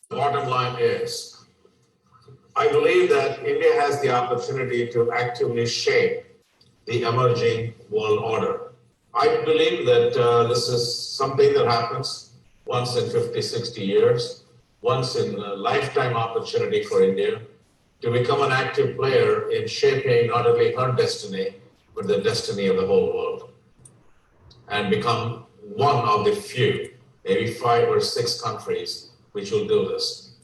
Bottom line is, I believe that India has the opportunity to actively shape the emerging world order. I believe that this is something that happens once in 50, 60 years, once in a lifetime opportunity for India to become an active player in shaping not only her destiny, but the destiny of the whole world, and become one of the few, maybe 5 or 6 countries which will do this.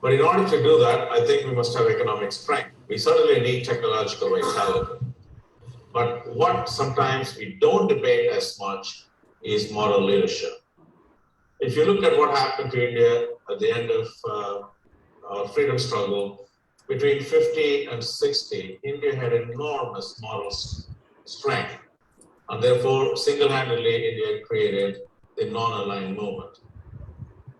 But in order to do that, I think we must have economic strength. We certainly need technological vitality. But what sometimes we don't debate as much is moral leadership. If you look at what happened to India at the end of our freedom struggle, between 50 and 60, India had enormous moral strength. And therefore, single-handedly, India created the non-aligned movement,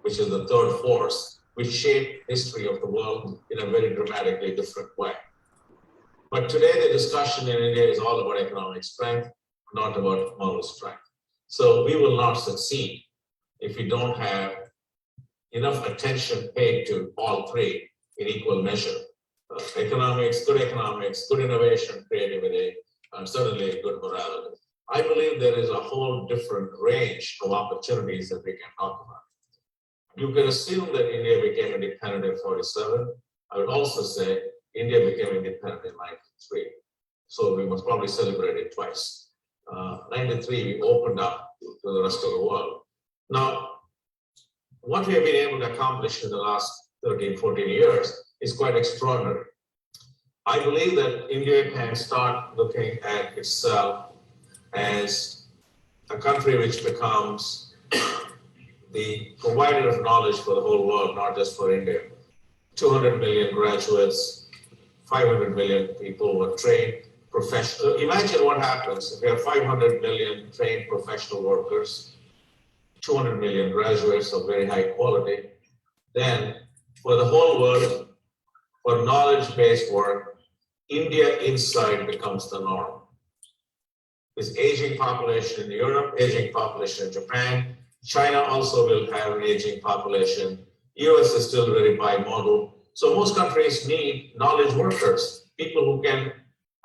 which is the third force, which shaped history of the world in a very dramatically different way. But today, the discussion in India is all about economic strength, not about moral strength. So we will not succeed if we don't have enough attention paid to all three in equal measure. Economics, good innovation, creativity, and certainly good morality. I believe there is a whole different range of opportunities that we can talk about. You can assume that India became independent in 47. I would also say India became independent in 93. So we must probably celebrate it twice. 93, we opened up to the rest of the world. Now, what we have been able to accomplish in the last 13, 14 years is quite extraordinary. I believe that India can start looking at itself as a country which becomes the provider of knowledge for the whole world, not just for India. 200 million graduates, 500 million people were trained professional. Imagine what happens if we have 500 million trained professional workers, 200 million graduates of very high quality. Then for the whole world, for knowledge-based work, India inside becomes the norm. This aging population in Europe, aging population in Japan, China also will have an aging population. US is still very bimodal. So most countries need knowledge workers, people who can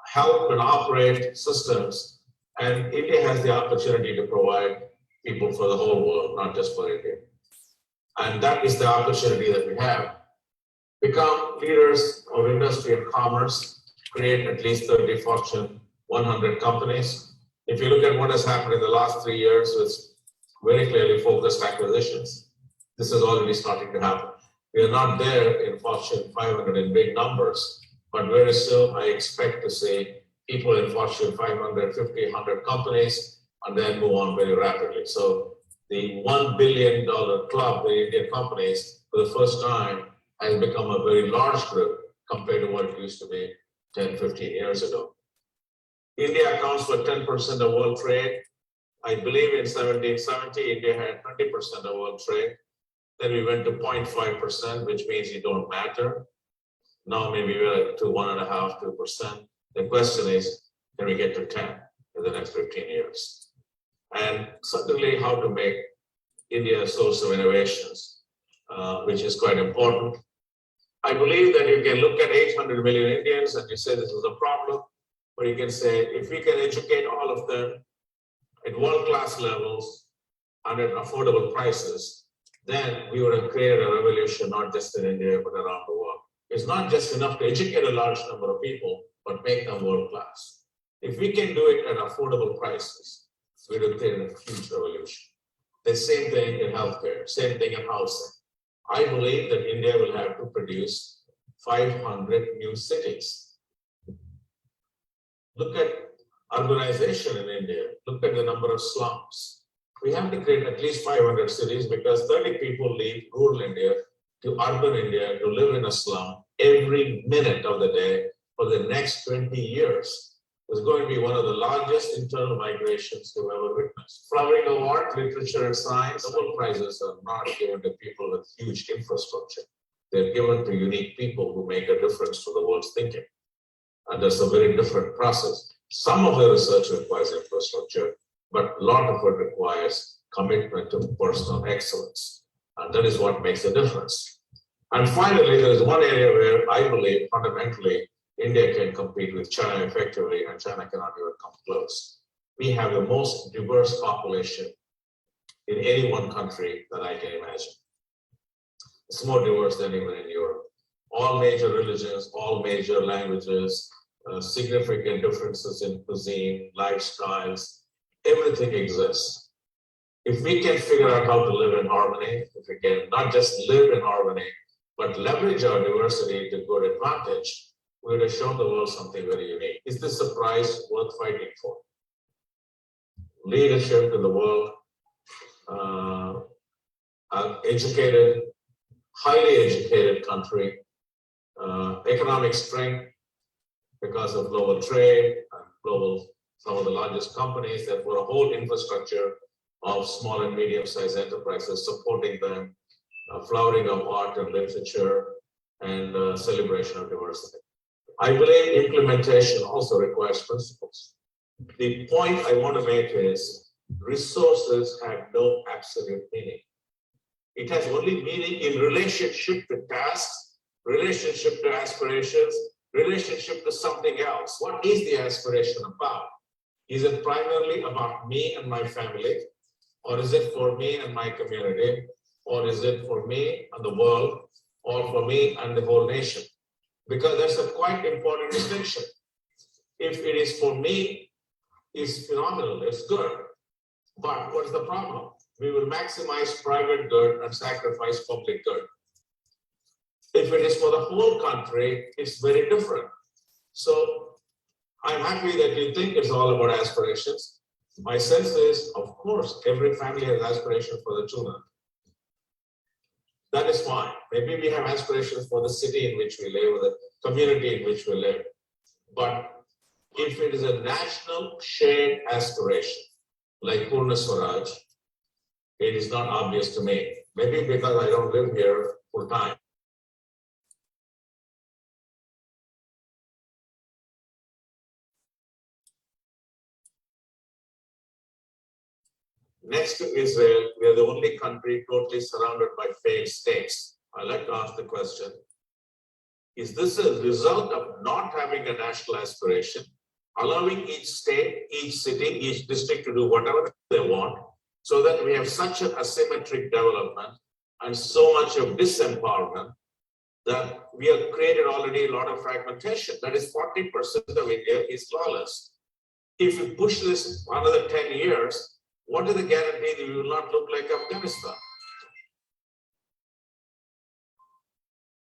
help and operate systems. And India has the opportunity to provide people for the whole world, not just for India. And that is the opportunity that we have. Become leaders of industry and commerce, create at least 30 Fortune 100 companies. If you look at what has happened in the last 3 years with very clearly focused acquisitions, this is already starting to happen. We are not there in Fortune 500 in big numbers, but very soon I expect to see people in Fortune 500, 50, 100 companies, and then move on very rapidly. So the $1 billion club, the Indian companies, for the first time, has become a very large group compared to what it used to be 10, 15 years ago. India accounts for 10% of world trade. I believe in 1770, India had 20% of world trade. Then we went to 0.5%, which means you don't matter. Now maybe we're to 1.5%, 2%. The question is, can we get to 10 in the next 15 years? And certainly how to make India a source of innovations, which is quite important. I believe that you can look at 800 million Indians and you say this is a problem, but you can say if we can educate all of them at world-class levels and at affordable prices, then we would have created a revolution not just in India but around the world. It's not just enough to educate a large number of people, but make them world-class. If we can do it at affordable prices, we would create a huge revolution. The same thing in healthcare, same thing in housing. I believe that India will have to produce 500 new cities. Look at urbanization in India. Look at the number of slums. We have to create at least 500 cities because 30 people leave rural India to urban India to live in a slum every minute of the day for the next 20 years. It's going to be one of the largest internal migrations we've ever witnessed. Flowering of art, literature, and science, Nobel Prizes are not given to people with huge infrastructure. They're given to unique people who make a difference to the world's thinking. And that's a very different process. Some of the research requires infrastructure, but a lot of it requires commitment to personal excellence. And that is what makes a difference. And finally, there is one area where I believe fundamentally India can compete with China effectively, and China cannot even come close. We have the most diverse population in any one country that I can imagine. It's more diverse than even in Europe. All major religions, all major languages, significant differences in cuisine, lifestyles, everything exists. If we can figure out how to live in harmony, if we can not just live in harmony, but leverage our diversity to good advantage, we would have shown the world something very unique. Is this a prize worth fighting for? Leadership in the world, educated, highly educated country, economic strength because of global trade and global, some of the largest companies, therefore a whole infrastructure of small and medium-sized enterprises supporting them, flowering of art and literature, and celebration of diversity. I believe implementation also requires principles. The point I want to make is resources have no absolute meaning. It has only meaning in relationship to tasks, relationship to aspirations, relationship to something else. What is the aspiration about? Is it primarily about me and my family? Or is it for me and my community? Or is it for me and the world? Or for me and the whole nation? Because that's a quite important distinction. If it is for me, it's phenomenal, it's good. But what's the problem? We will maximize private good and sacrifice public good. If it is for the whole country, it's very different. So I'm happy that you think it's all about aspirations. My sense is, of course, every family has aspirations for the children. That is fine. Maybe we have aspirations for the city in which we live, or the community in which we live. But if it is a national shared aspiration, like Purna Swaraj, it is not obvious to me. Maybe because I don't live here full time. Next to Israel, we are the only country totally surrounded by failed states. I like to ask the question, is this a result of not having a national aspiration, allowing each state, each city, each district to do whatever they want, so that we have such an asymmetric development and so much of disempowerment that we have created already a lot of fragmentation. That is 40% of India is lawless. If we push this another 10 years, what is the guarantee that we will not look like Afghanistan?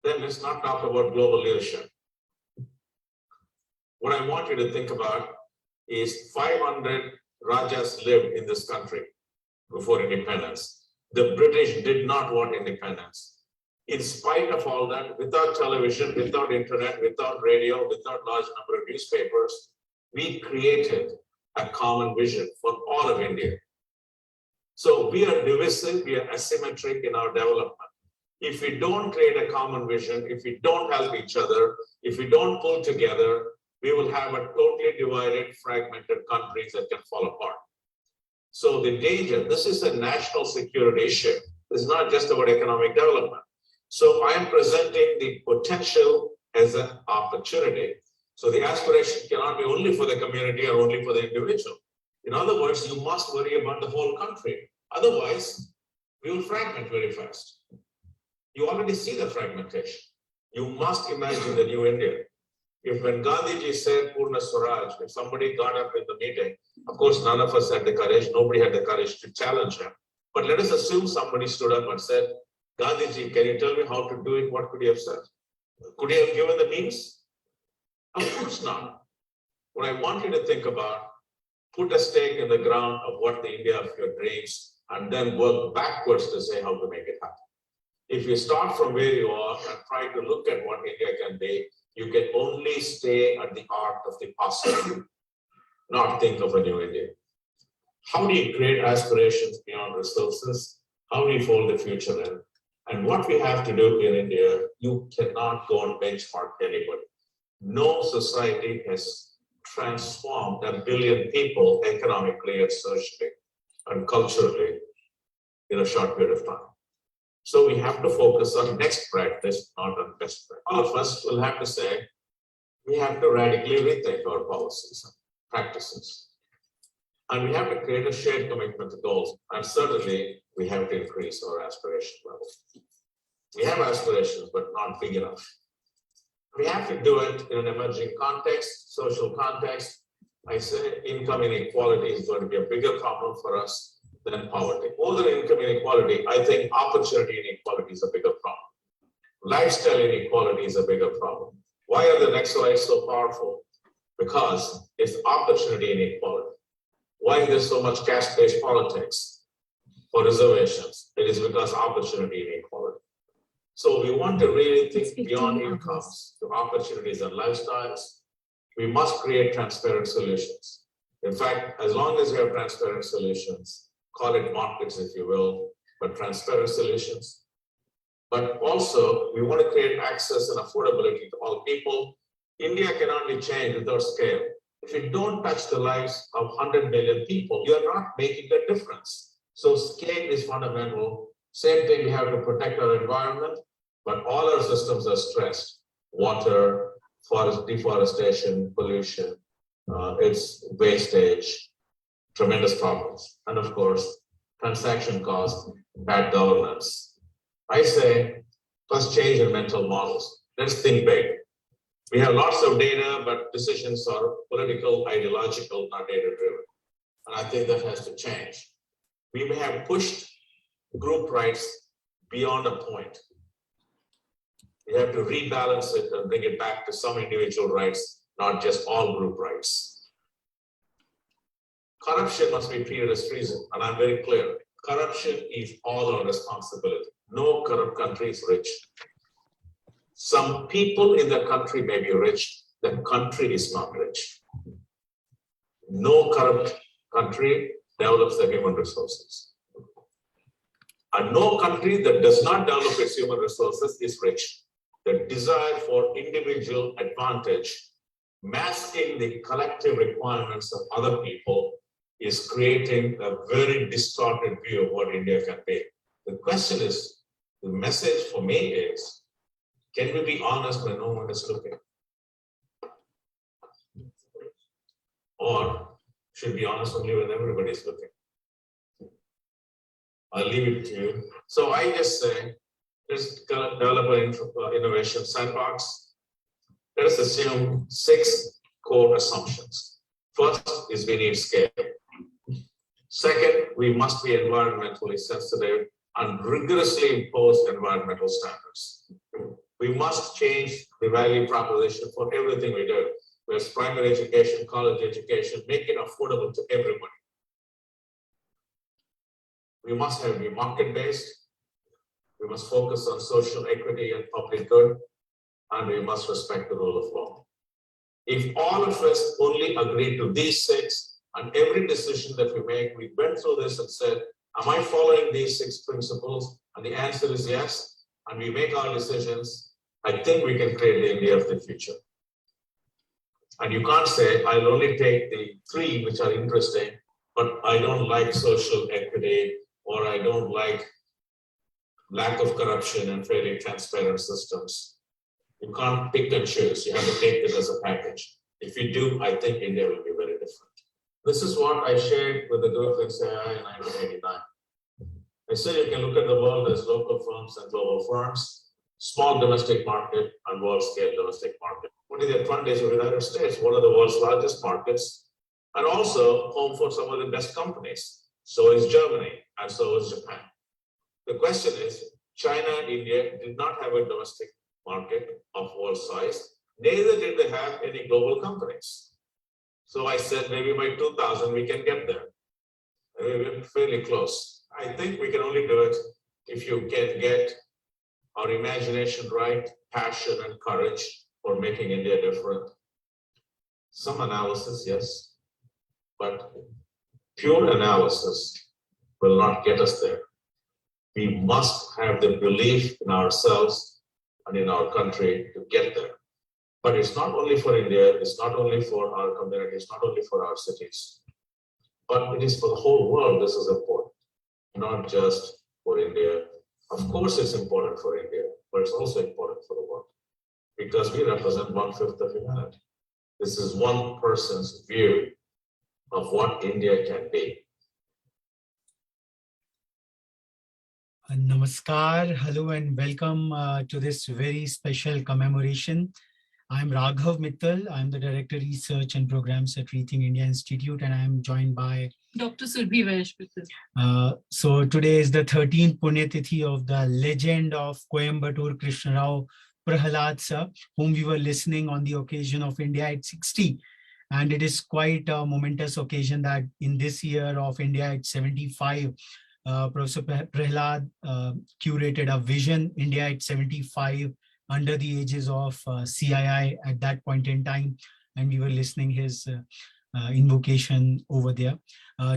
Then let's not talk about global leadership. What I want you to think about is 500 Rajas lived in this country before independence. The British did not want independence. In spite of all that, without television, without internet, without radio, without large number of newspapers, we created a common vision for all of India. So we are divisive, we are asymmetric in our development. If we don't create a common vision, if we don't help each other, if we don't pull together, we will have a totally divided, fragmented countries that can fall apart. So the danger, this is a national security issue. It's not just about economic development. So I am presenting the potential as an opportunity. So the aspiration cannot be only for the community or only for the individual. In other words, you must worry about the whole country. Otherwise, we will fragment very fast. You already see the fragmentation. You must imagine the new India. If when Gandhiji said Purna Swaraj, if somebody got up in the meeting, of course, none of us had the courage, nobody had the courage to challenge him. But let us assume somebody stood up and said, Gandhiji, can you tell me how to do it? What could he have said? Could he have given the means? Of course not. What I want you to think about, put a stake in the ground of what the India of your dreams, and then work backwards to say how to make it happen. If you start from where you are and try to look at what India can be, you can only stay at the art of the possible, not think of a new India. How do you create aspirations beyond resources? How do you fold the future in? And what we have to do in India, you cannot go and benchmark anybody. No society has transformed 1 billion people economically and socially and culturally in a short period of time. So we have to focus on next practice, not on best practice. All of us will have to say, we have to radically rethink our policies and practices. And we have to create a shared commitment to goals. And certainly, we have to increase our aspiration level. We have aspirations, but not big enough. We have to do it in an emerging context, social context. I say income inequality is going to be a bigger problem for us than poverty. More than income inequality, I think opportunity inequality is a bigger problem. Lifestyle inequality is a bigger problem. Why are the Naxalites so powerful? Because it's opportunity inequality. Why is there so much caste-based politics for reservations? It is because opportunity inequality. So we want to really think beyond incomes to opportunities and lifestyles. We must create transparent solutions. In fact, as long as we have transparent solutions, call it markets if you will, but transparent solutions. But also, we want to create access and affordability to all people. India cannot be changed without scale. If you don't touch the lives of 100 million people, you are not making a difference. So scale is fundamental. Same thing, we have to protect our environment, but all our systems are stressed. Water, forest deforestation, pollution, it's wastage, tremendous problems. And of course, transaction costs, bad governance. I say, first change in mental models. Let's think big. We have lots of data, but decisions are political, ideological, not data-driven. And I think that has to change. We may have pushed group rights beyond a point. We have to rebalance it and bring it back to some individual rights, not just all group rights. Corruption must be treated as treason, and I'm very clear. Corruption is all our responsibility. No corrupt country is rich. Some people in the country may be rich, the country is not rich. No corrupt country develops the human resources. And no country that does not develop its human resources is rich. The desire for individual advantage, masking the collective requirements of other people, is creating a very distorted view of what India can be. The question is, the message for me is, can we be honest when no one is looking? Or should we be honest only when everybody is looking? I'll leave it to you. So I just say, let's develop an innovation sandbox. Let us assume 6 core assumptions. First is we need scale. Second, we must be environmentally sensitive and rigorously impose environmental standards. We must change the value proposition for everything we do, whether it's primary education, college education, make it affordable to everybody. We must be market-based. We must focus on social equity and public good, and we must respect the rule of law. If all of us only agree to these 6, and every decision that we make, we went through this and said, am I following these 6 principles? And the answer is yes, and we make our decisions, I think we can create the India of the future. And you can't say, I'll only take the 3 which are interesting, but I don't like social equity, or I don't like lack of corruption and fairly transparent systems. You can't pick and choose. You have to take it as a package. If you do, I think India will be very different. This is what I shared with the group in CII in 1989. I said you can look at the world as local firms and global firms, small domestic market and world-scale domestic market. What is the advantage of the United States? One of the world's largest markets, and also home for some of the best companies. So is Germany, and so is Japan. The question is, China and India did not have a domestic market of world size, neither did they have any global companies. So I said maybe by 2000 we can get there. We're fairly close. I think we can only do it if you can get our imagination right, passion and courage for making India different. Some analysis, yes, but pure analysis will not get us there. We must have the belief in ourselves and in our country to get there. But it's not only for India, it's not only for our community, it's not only for our cities, but it is for the whole world. This is important, not just for India. Of course, it's important for India, but it's also important for the world because we represent 1/5 of humanity. This is one person's view of what India can be. Namaskar, hello and welcome to this very special commemoration. I'm Raghav Mittal. I'm the Director Research and Programs at Rethink India Institute, and I'm joined by Dr. Surbhi Vaishpittal. So today is the 13th Punyatithi of the legend of Coimbatore Krishna Rao Prahalad sir, whom we were listening on the occasion of India at 60. And it is quite a momentous occasion that in this year of India at 75, Professor Prahalad curated a vision, India at 75, under the ages of CII at that point in time, and we were listening his invocation over there.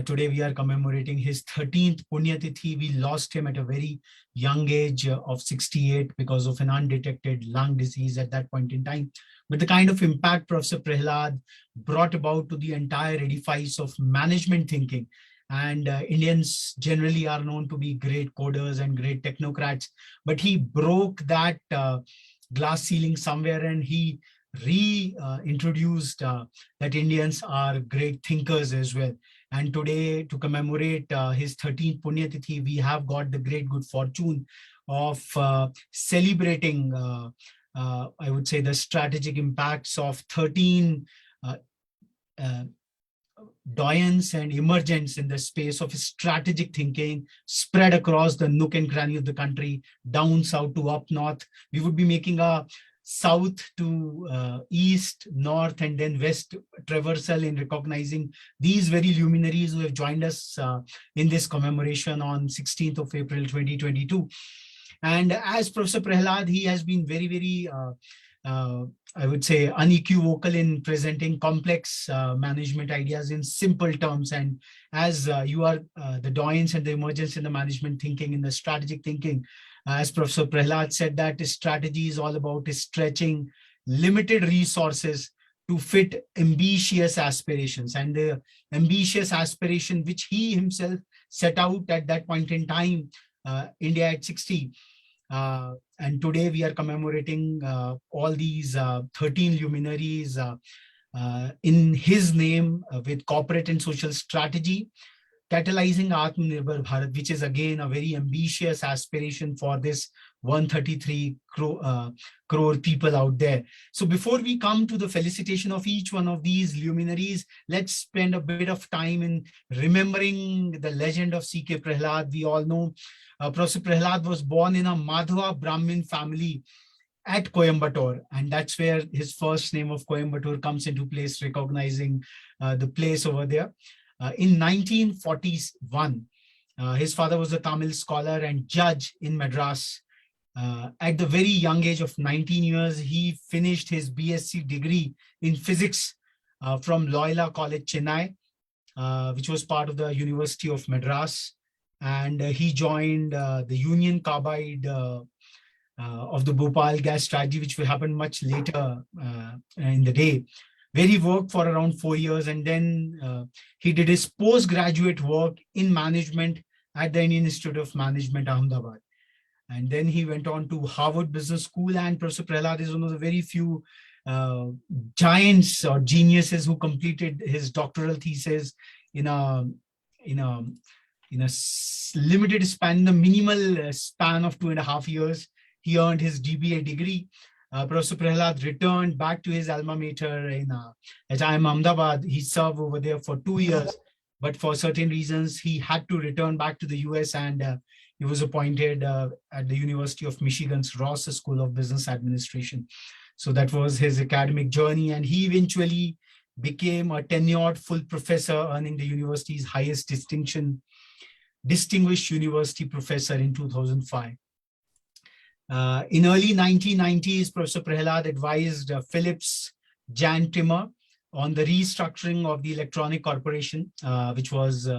Today we are commemorating his 13th Punyatithi. We lost him at a very young age of 68 because of an undetected lung disease at that point in time. But the kind of impact Professor Prahalad brought about to the entire edifice of management thinking, and Indians generally are known to be great coders and great technocrats, but he broke that glass ceiling somewhere, and he reintroduced that Indians are great thinkers as well. And today, to commemorate his 13th Punyatithi, we have got the great good fortune of celebrating, I would say, the strategic impacts of 13 doyens and emergents in the space of strategic thinking spread across the nook and cranny of the country, down south to up north. We would be making a south to east, north, and then west traversal in recognizing these very luminaries who have joined us in this commemoration on 16th of April 2022. And as Professor Prahalad, he has been very, very I would say unequivocal in presenting complex management ideas in simple terms. And as you are the doyens and the emergence in the management thinking, in the strategic thinking, as Professor Prahalad said, that strategy is all about stretching limited resources to fit ambitious aspirations. And the ambitious aspiration which he himself set out at that point in time, India at 60, and today we are commemorating all these 13 luminaries in his name with corporate and social strategy, catalyzing Atmanirbhar Bharat, which is again a very ambitious aspiration for this 133 crore people out there. So before we come to the felicitation of each one of these luminaries, let's spend a bit of time in remembering the legend of C.K. Prahalad. We all know Professor Prahalad was born in a Madhva Brahmin family at Coimbatore, and that's where his first name of Coimbatore comes into place, recognizing the place over there. In 1941, his father was a Tamil scholar and judge in Madras. At the very young age of 19 years, he finished his BSc degree in physics from Loyola College, Chennai, which was part of the University of Madras. And he joined the Union Carbide of the Bhopal gas strategy, which will happen much later in the day, where he worked for around 4 years. And then he did his postgraduate work in management at the Indian Institute of Management, Ahmedabad. And then he went on to Harvard Business School, and Professor Prahalad is one of the very few giants or geniuses who completed his doctoral thesis in a limited span, the minimal span of 2.5 years. He earned his DBA degree. Professor Prahalad returned back to his alma mater at IIM Ahmedabad. He served over there for 2 years, but for certain reasons, he had to return back to the US, and he was appointed at the University of Michigan's Ross School of Business Administration. So that was his academic journey, and he eventually became a tenured full professor, earning the university's highest distinction, Distinguished University Professor in 2005. In early 1990s, Professor Prahalad advised Philips Jan Timmer on the restructuring of the Electronic Corporation, which was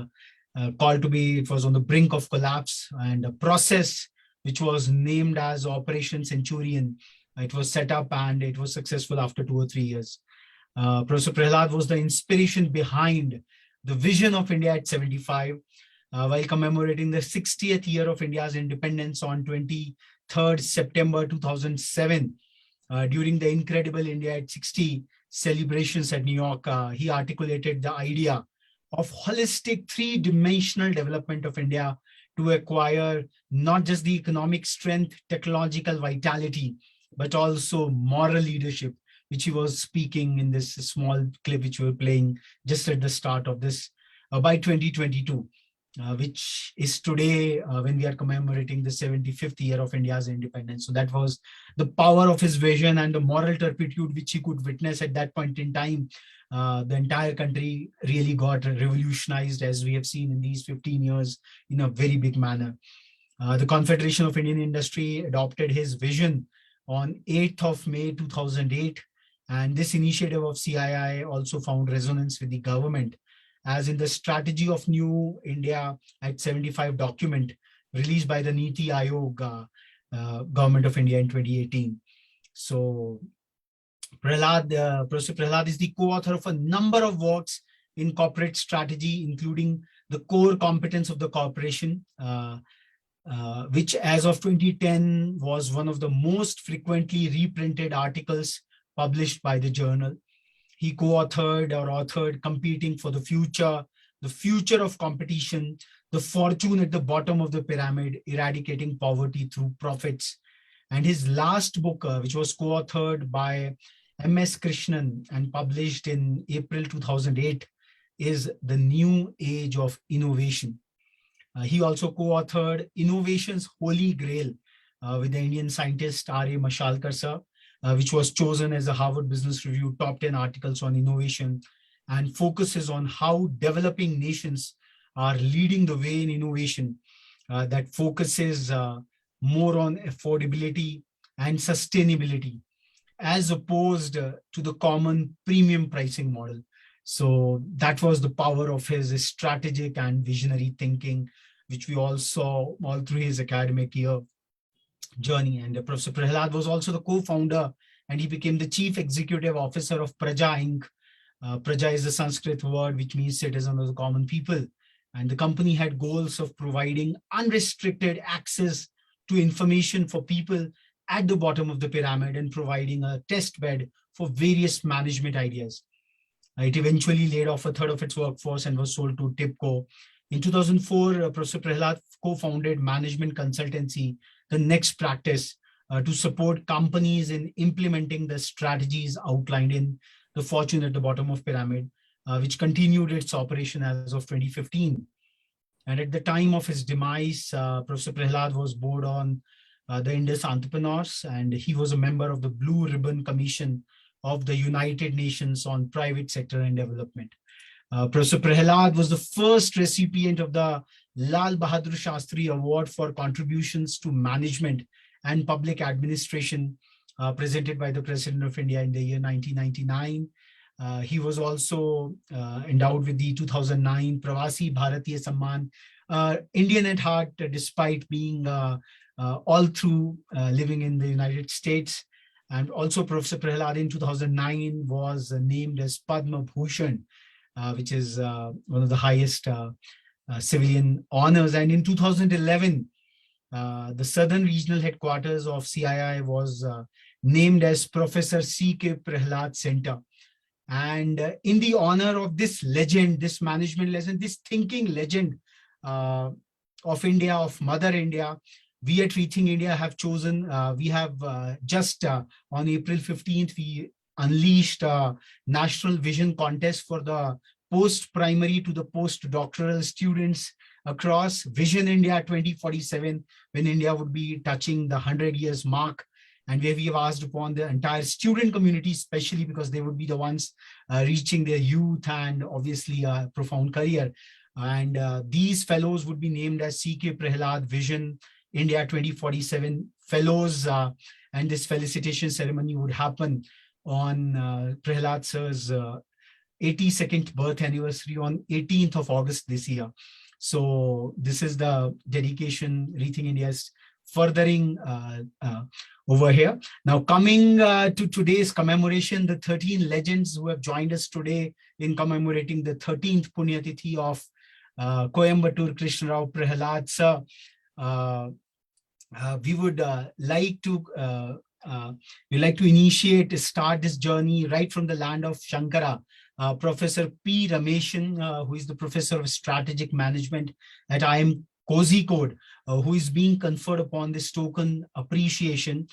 called to be, it was on the brink of collapse, and a process which was named as Operation Centurion. It was set up and it was successful after 2 or 3 years. Professor Prahalad was the inspiration behind the vision of India at 75, while commemorating the 60th year of India's independence on 23rd September 2007. During the Incredible India at 60 celebrations at New York, he articulated the idea of holistic three-dimensional development of India to acquire not just the economic strength, technological vitality, but also moral leadership, which he was speaking in this small clip which we were playing just at the start of this, by 2022, which is today when we are commemorating the 75th year of India's independence. So that was the power of his vision and the moral turpitude which he could witness at that point in time. The entire country really got revolutionized, as we have seen in these 15 years, in a very big manner. The Confederation of Indian Industry adopted his vision on 8th of May 2008, and this initiative of CII also found resonance with the government, as in the Strategy of New India at 75 document released by the Niti Aayog, Government of India in 2018. So Professor Prahalad is the co-author of a number of works in corporate strategy, including the core competence of the corporation, which as of 2010 was one of the most frequently reprinted articles published by the journal. He co-authored or authored Competing for the Future of Competition, The Fortune at the Bottom of the Pyramid, Eradicating Poverty Through Profits. And his last book, which was co-authored by M.S. Krishnan and published in April 2008, is The New Age of Innovation. He also co-authored Innovation's Holy Grail with the Indian scientist R.A. Mashalkar sir, which was chosen as a Harvard Business Review top 10 articles on innovation, and focuses on how developing nations are leading the way in innovation that focuses more on affordability and sustainability, as opposed to the common premium pricing model. So that was the power of his strategic and visionary thinking, which we all saw all through his academic year journey. And Professor Prahalad was also the co-founder, and he became the chief executive officer of Praja Inc. Praja is the Sanskrit word which means citizen of the common people. And the company had goals of providing unrestricted access to information for people at the bottom of the pyramid and providing a test bed for various management ideas. It eventually laid off a third of its workforce and was sold to TIPCO In 2004, Professor Prahalad co-founded management consultancy, The Next Practice, to support companies in implementing the strategies outlined in The Fortune at the Bottom of Pyramid, which continued its operation as of 2015. And at the time of his demise, Professor Prahalad was board on the Indus Entrepreneurs, and he was a member of the Blue Ribbon Commission of the United Nations on Private Sector and Development. Professor Prahalad was the first recipient of the Lal Bahadur Shastri Award for contributions to management and public administration, presented by the President of India in the year 1999. He was also endowed with the 2009 Pravasi Bharatiya Samman, Indian at heart, despite being all through living in the United States. And also Professor Prahalad in 2009 was named as Padma Bhushan, which is one of the highest civilian honors. And in 2011, the Southern Regional Headquarters of CII was named as Professor C.K. Prahalad Center. And in the honor of this legend, this management legend, this thinking legend of India, of Mother India, we at Rethink India have chosen, we have just on April 15th, we unleashed a national vision contest for the post-primary to the post-doctoral students across Vision India 2047, when India would be touching the 100 years mark, and where we have asked upon the entire student community, especially because they would be the ones reaching their youth and obviously a profound career. And these fellows would be named as C.K. Prahalad Vision India 2047 fellows, and this felicitation ceremony would happen on Prahalad sir's 82nd birth anniversary on 18th of August this year. So this is the dedication Rethink India is furthering over here. Now coming to today's commemoration, the 13 legends who have joined us today in commemorating the 13th Punyatithi of Coimbatore Krishna Rao Prahalad sir. We would like to start this journey right from the land of Shankara. Professor P. Rameshan, who is the Professor of Strategic Management at IIM Kozhikode, who is being conferred upon this token appreciation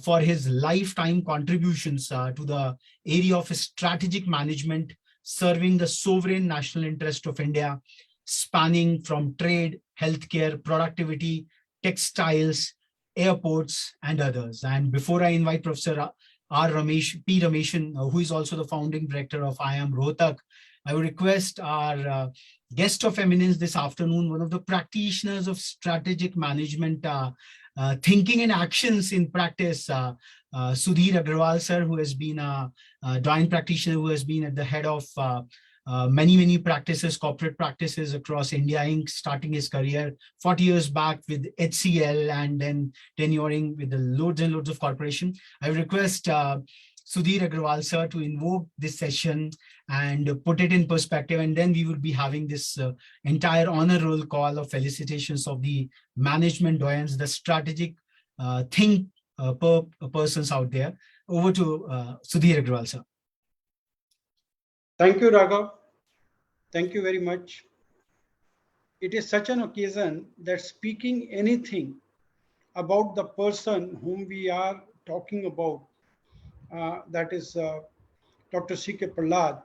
for his lifetime contributions to the area of strategic management, serving the sovereign national interest of India, spanning from trade, healthcare, productivity, textiles, airports, and others. And before I invite Professor P. Rameshan, who is also the founding director of IIM Rohtak, I would request our guest of eminence this afternoon, one of the practitioners of strategic management, thinking and actions in practice, Sudhir Agrawal sir, who has been a doyen practitioner, who has been at the head of many practices, corporate practices across India Inc., starting his career 40 years back with HCL and then tenuring with the loads and loads of corporation. I request Sudhir Agrawal sir to invoke this session and put it in perspective, and then we will be having this entire honor roll call of felicitations of the management doyens, the strategic persons out there. Over to Sudhir Agrawal sir. Thank you, Raghav. Thank you very much. It is such an occasion that speaking anything about the person whom we are talking about, that is Dr. C.K. Prahalad,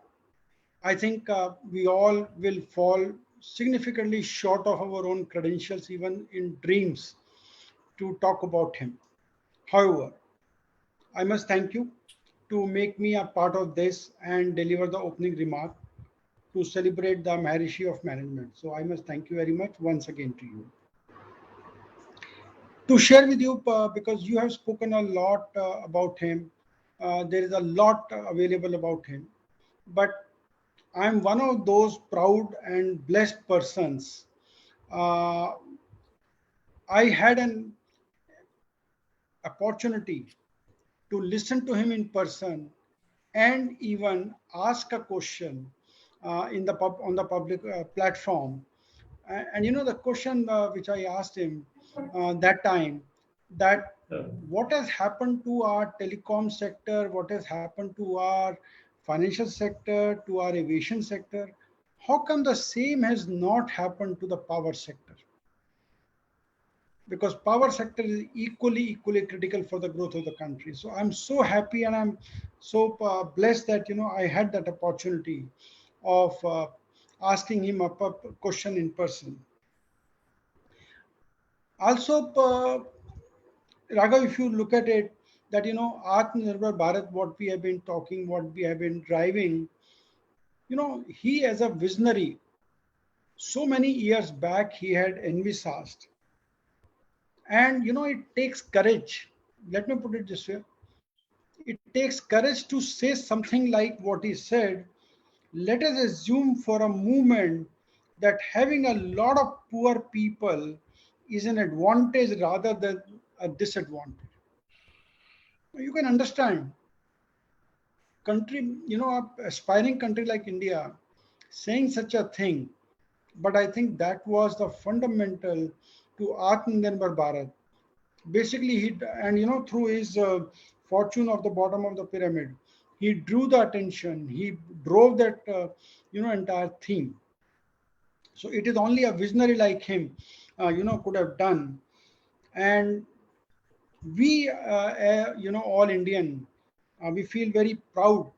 I think we all will fall significantly short of our own credentials, even in dreams, to talk about him. However, I must thank you to make me a part of this and deliver the opening remark to celebrate the Maharishi of management. So I must thank you very much once again to you. To share with you, because you have spoken a lot about him, there is a lot available about him, but I'm one of those proud and blessed persons. I had an opportunity to listen to him in person and even ask a question on the public platform. And you know, the question which I asked him that time, that what has happened to our telecom sector, what has happened to our financial sector, to our aviation sector, how come the same has not happened to the power sector? Because power sector is equally critical for the growth of the country. So I'm so happy and I'm so blessed that I had that opportunity of asking him a question in person. Also, Raghav, if you look at it, that Atmanirbhar Bharat, what we have been talking, what we have been driving, he as a visionary, so many years back he had envisaged, and it takes courage. Let me put it this way: it takes courage to say something like what he said. Let us assume for a moment that having a lot of poor people is an advantage rather than a disadvantage. You can understand country, a aspiring country like India saying such a thing. But I think that was the fundamental to Atmanirbhar Bharat. Basically, through his fortune of the bottom of the pyramid, he drew the attention. He drove that entire theme. So it is only a visionary like him, could have done. And we, all Indian, we feel very proud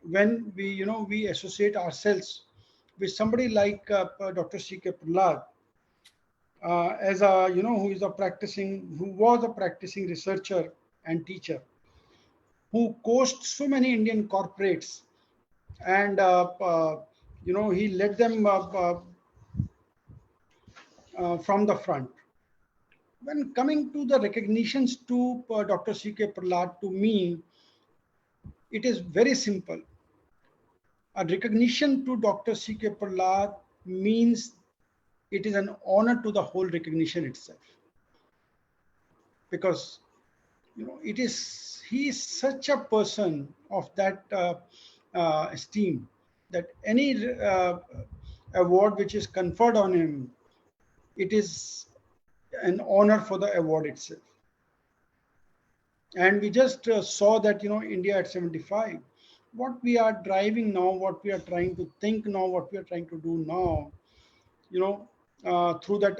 when we associate ourselves with somebody like Dr. C.K. Prahalad, as a who was a practicing researcher and teacher, who coached so many Indian corporates, and he led them from the front. When coming to the recognitions to Dr. C.K. Prahalad, to me, it is very simple. A recognition to Dr. C.K. Prahalad means it is an honor to the whole recognition itself, because he is such a person of that esteem, that any award which is conferred on him, it is an honor for the award itself. And we just saw that India at 75, what we are driving now, what we are trying to think now, what we are trying to do now, through that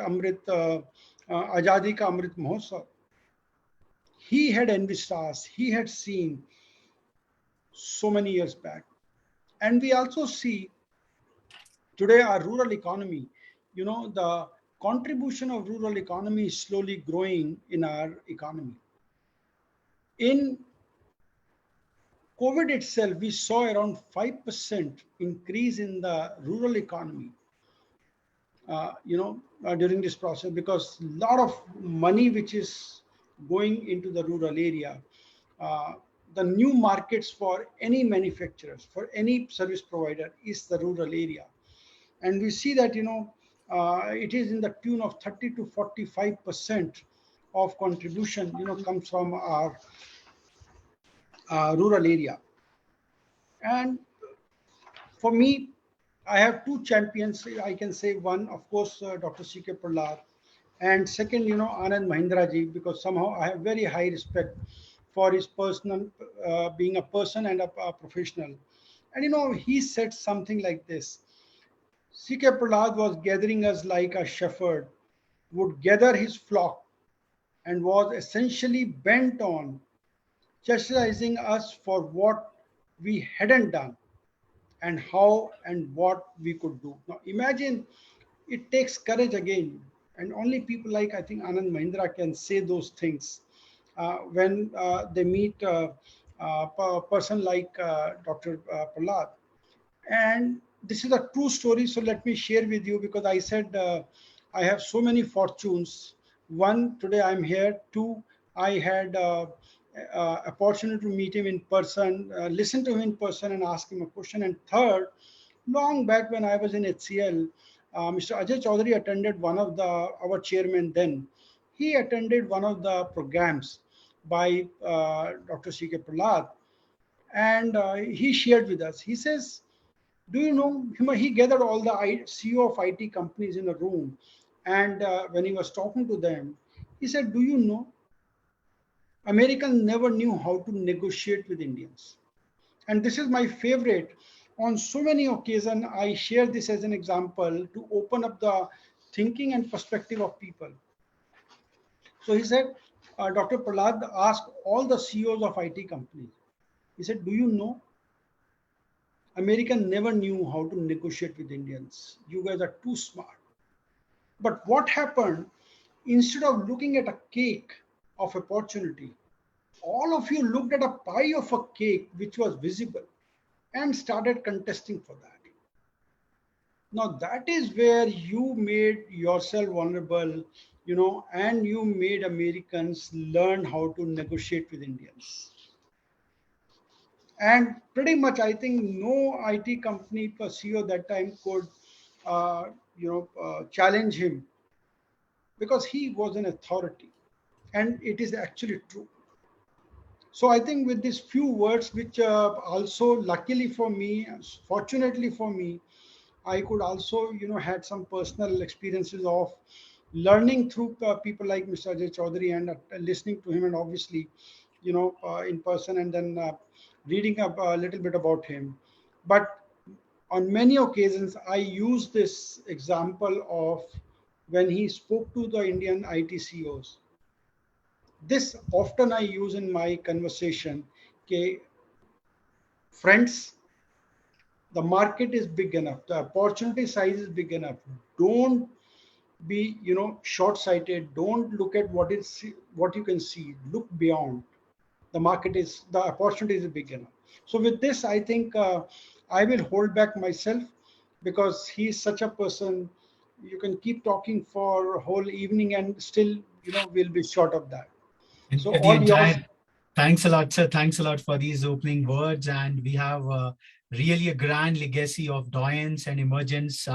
Azadi Ka Amrit Mahotsav, he had envisaged, he had seen so many years back. And we also see today our rural economy, the contribution of rural economy is slowly growing in our economy. In COVID itself, we saw around 5% increase in the rural economy, during this process, because a lot of money which is going into the rural area, the new markets for any manufacturers, for any service provider is the rural area. And we see that, it is in the tune of 30 to 45% of contribution, comes from our rural area. And for me, I have two champions. I can say one, of course, Dr. C.K. Prahalad, and second, Anand Mahindra ji, because somehow I have very high respect for his personal, being a person and a professional. And he said something like this: C.K. Prahalad was gathering us like a shepherd would gather his flock, and was essentially bent on chastising us for what we hadn't done, and how and what we could do. Now imagine, it takes courage again, and only people like, I think, Anand Mahindra can say those things when they meet a person like Dr. Prahalad. And this is a true story, so let me share with you, because I said I have so many fortunes. One, today I'm here. Two, I had opportunity to meet him in person, listen to him in person and ask him a question. And third, long back when I was in HCL, Mr. Ajay Chaudhary attended one of our chairman then. He attended one of the programs by Dr. C.K. Prahalad, and he shared with us. He says, do you know, he gathered all the CEO of IT companies in a room, and when he was talking to them, he said, do you know, Americans never knew how to negotiate with Indians. And this is my favorite. On so many occasions, I share this as an example to open up the thinking and perspective of people. So he said, Dr. Prahalad asked all the CEOs of IT companies, he said, do you know, American never knew how to negotiate with Indians. You guys are too smart. But what happened, instead of looking at a cake of opportunity, all of you looked at a pie of a cake which was visible and started contesting for that. Now that is where you made yourself vulnerable, and you made Americans learn how to negotiate with Indians. And pretty much, I think no IT company per CEO that time could, challenge him because he was an authority, and it is actually true. So I think with these few words, which also luckily for me, fortunately for me, I could also, had some personal experiences of learning through people like Mr. Ajay Chaudhary and listening to him, and obviously, in person, and then reading up a little bit about him. But on many occasions, I use this example of when he spoke to the Indian IT CEOs. This often I use in my conversation. Okay, friends, the market is big enough, the opportunity size is big enough. Don't be, short-sighted. Don't look at what you can see. Look beyond. The opportunity is big enough. So with this, I think I will hold back myself because he is such a person. You can keep talking for a whole evening and still, we'll be short of that. So The all yours. entire Thanks a lot, sir. Thanks a lot for these opening words. And we have really a grand legacy of doyens and emergents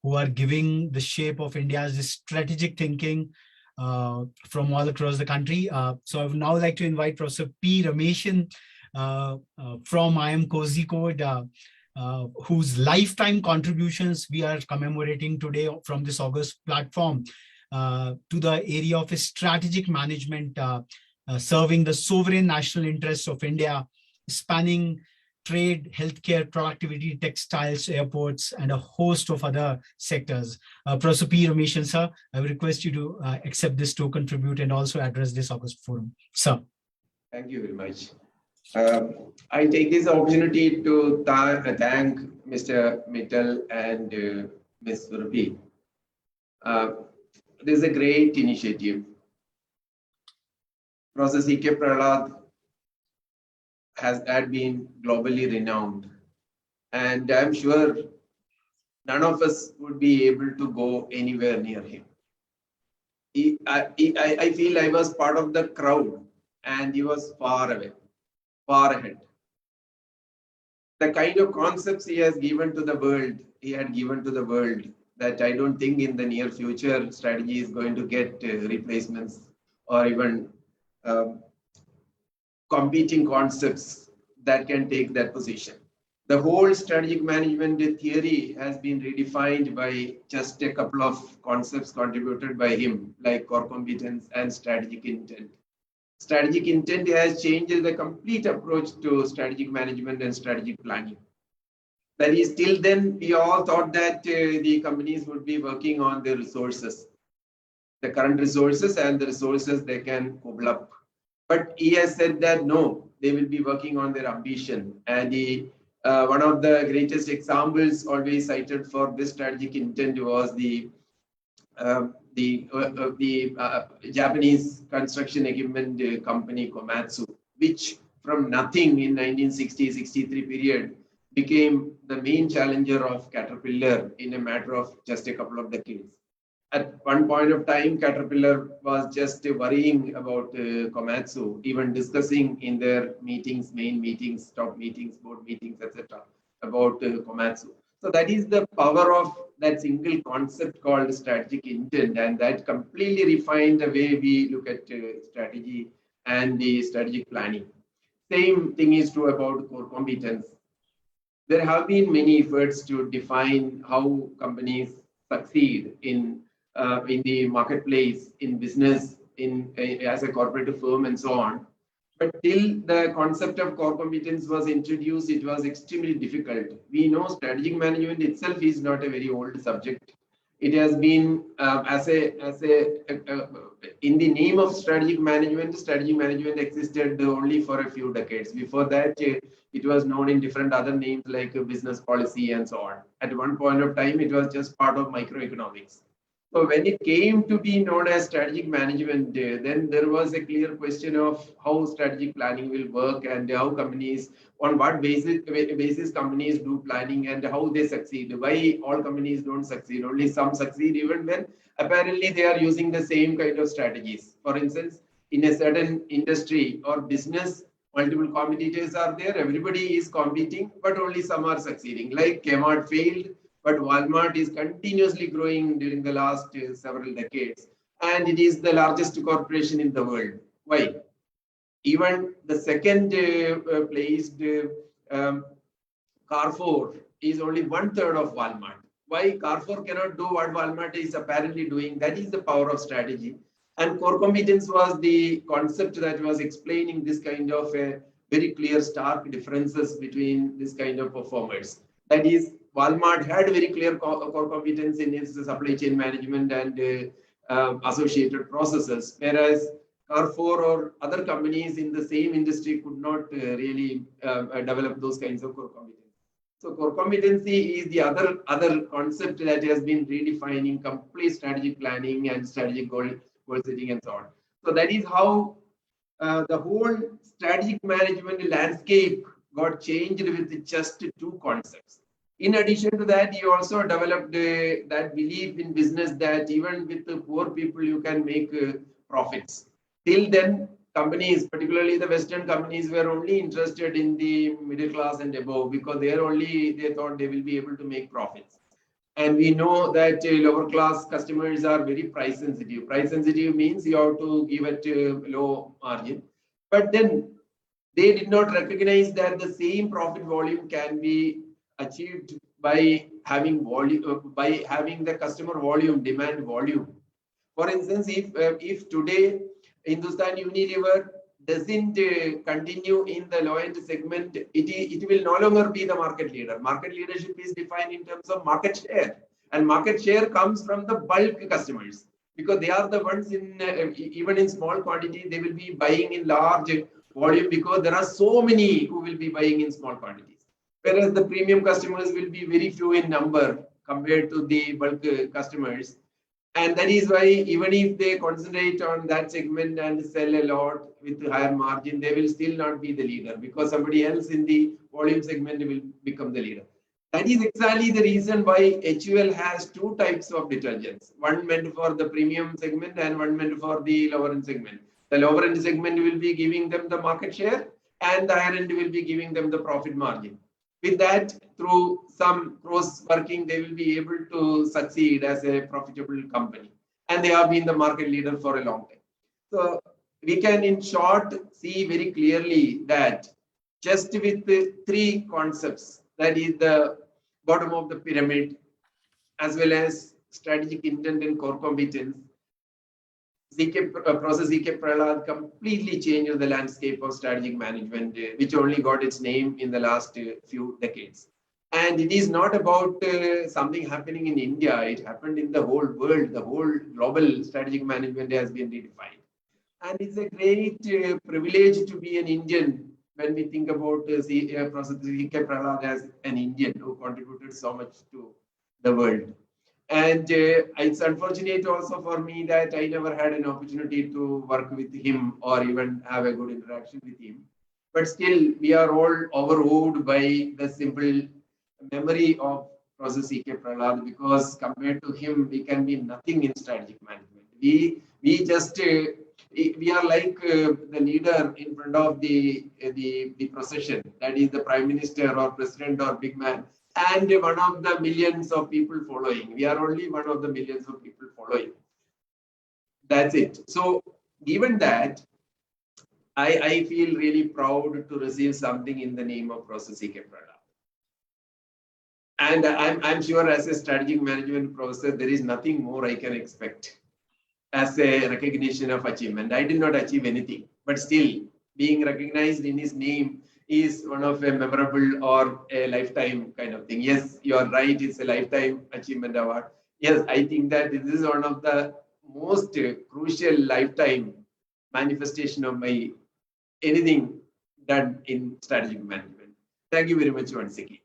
who are giving the shape of India's strategic thinking from all across the country. So I would now like to invite Professor P. Rameshan from I Am Cozy Code, whose lifetime contributions we are commemorating today from this August platform to the area of strategic management, serving the sovereign national interests of India, spanning trade, healthcare, productivity, textiles, airports, and a host of other sectors. Professor P. Rameshan, sir, I will request you to accept this to contribute and also address this August forum. Sir. Thank you very much. I take this opportunity to thank Mr. Mittal and Ms. Surabhi. This is a great initiative. Professor C.K. Prahalad had been globally renowned, and I'm sure none of us would be able to go anywhere near him. I feel I was part of the crowd, and he was far away, far ahead. The kind of concepts he has given to the world, that I don't think in the near future strategy is going to get replacements or even competing concepts that can take that position. The whole strategic management theory has been redefined by just a couple of concepts contributed by him, like core competence and strategic intent. Strategic intent has changed the complete approach to strategic management and strategic planning. That is, till then, we all thought that the companies would be working on their resources, the current resources and the resources they can cobble up. But he has said that no, they will be working on their ambition. And one of the greatest examples always cited for this strategic intent was the Japanese construction equipment company Komatsu, which from nothing in 1960-63 period became the main challenger of Caterpillar in a matter of just a couple of decades. At one point of time, Caterpillar was just worrying about Komatsu, even discussing in their meetings, main meetings, top meetings, board meetings, etc., about Komatsu. So that is the power of that single concept called strategic intent, and that completely refined the way we look at strategy and the strategic planning. Same thing is true about core competence. There have been many efforts to define how companies succeed in the marketplace, in business, as a corporate firm, and so on. But till the concept of core competence was introduced, it was extremely difficult. We know strategic management itself is not a very old subject. It has been in the name of strategic management existed only for a few decades. Before that, it was known in different other names like business policy and so on. At one point of time, it was just part of microeconomics. So when it came to be known as strategic management, then there was a clear question of how strategic planning will work and how companies, on what basis companies do planning and how they succeed. Why all companies don't succeed, only some succeed even when apparently they are using the same kind of strategies. For instance, in a certain industry or business, multiple competitors are there, everybody is competing, but only some are succeeding. Like Kmart failed, but Walmart is continuously growing during the last several decades, and it is the largest corporation in the world. Why? Even the second placed Carrefour is only 1/3 of Walmart. Why Carrefour cannot do what Walmart is apparently doing? That is the power of strategy. And core competence was the concept that was explaining this kind of a very clear, stark differences between this kind of performers. That is, Walmart had very clear core competence in its supply chain management and associated processes, whereas Carrefour or other companies in the same industry could not really develop those kinds of core competence. So core competency is the other concept that has been redefining complete strategic planning and strategic goal setting and so on. So that is how the whole strategic management landscape got changed with just two concepts. In addition to that, you also developed that belief in business that even with the poor people, you can make profits. Till then, companies, particularly the Western companies, were only interested in the middle class and above because they thought they will be able to make profits. And we know that lower class customers are very price sensitive. Price sensitive means you have to give it low margin. But then they did not recognize that the same profit volume can be achieved by having volume, by having the customer volume, demand volume. For instance, if today Hindustan Unilever doesn't continue in the low-end segment, it will no longer be the market leader. Market leadership is defined in terms of market share, and market share comes from the bulk customers because they are the ones in even in small quantity they will be buying in large volume because there are so many who will be buying in small quantities. Whereas the premium customers will be very few in number compared to the bulk customers. And that is why even if they concentrate on that segment and sell a lot with higher margin, they will still not be the leader because somebody else in the volume segment will become the leader. That is exactly the reason why HUL has two types of detergents. One meant for the premium segment and one meant for the lower end segment. The lower end segment will be giving them the market share and the higher end will be giving them the profit margin. With that, through some cross working, they will be able to succeed as a profitable company. And they have been the market leader for a long time. So we can, in short, see very clearly that just with the three concepts, that is the bottom of the pyramid, as well as strategic intent and core competence, process CK Prahalad completely changed the landscape of strategic management, which only got its name in the last few decades. And it is not about something happening in India. It happened in the whole world. The whole global strategic management has been redefined. And it's a great privilege to be an Indian when we think about process CK Prahalad as an Indian who contributed so much to the world. And it's unfortunate also for me that I never had an opportunity to work with him or even have a good interaction with him. But still, we are all overawed by the simple memory of Professor C.K. Prahalad because compared to him, we can be nothing in strategic management. We just we are like the leader in front of the procession, that is the prime minister or president or big man, and one of the millions of people following. We are only one of the millions of people following. That's it. So given that, I feel really proud to receive something in the name of Professor C.K. Prahalad. And I'm sure as a strategic management professor, there is nothing more I can expect as a recognition of achievement. I did not achieve anything, but still being recognized in his name is one of a memorable or a lifetime kind of thing. Yes, you are right. It's a lifetime achievement award. Yes, I think that this is one of the most crucial lifetime manifestation of my anything done in strategic management. Thank you very much once again.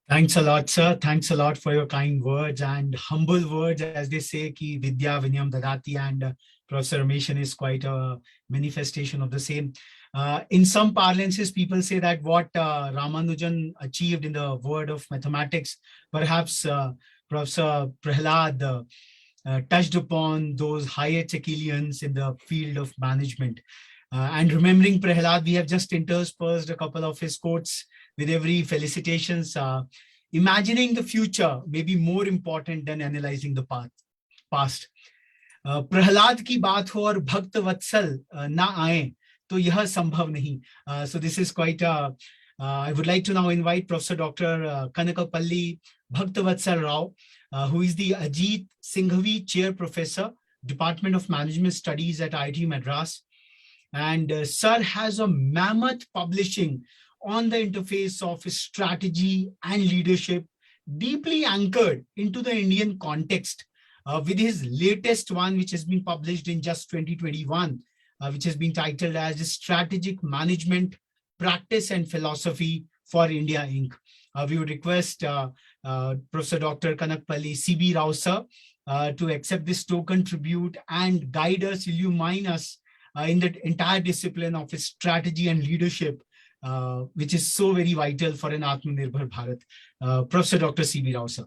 Thanks a lot, sir. Thanks a lot for your kind words and humble words, as they say, ki Vidya Vinyam Dadati, and Professor Rameshan is quite a manifestation of the same. In some parlances, people say that what Ramanujan achieved in the world of mathematics, perhaps Professor Prahalad touched upon those higher Chekilians in the field of management. And remembering Prahalad, we have just interspersed a couple of his quotes with every felicitations. Imagining the future may be more important than analyzing the past. Prahlad की बात हो और भक्त वत्सल ना आए तो यह संभव नहीं. So this is quite I would like to now invite Professor Dr. Kanakapalli Bhaktavatsal Rao, who is the Ajit Singhvi Chair Professor, Department of Management Studies at IIT Madras. And Sir has a mammoth publishing on the interface of strategy and leadership, deeply anchored into the Indian context, with his latest one, which has been published in just 2021, which has been titled as Strategic Management, Practice and Philosophy for India, Inc. We would request Professor Dr. Kanakapalli C.B. Rao, sir, to accept this token tribute and guide us, illumine us in the entire discipline of strategy and leadership, which is so very vital for an Atmanirbhar Bharat. Professor Dr. C.B. Rao, sir.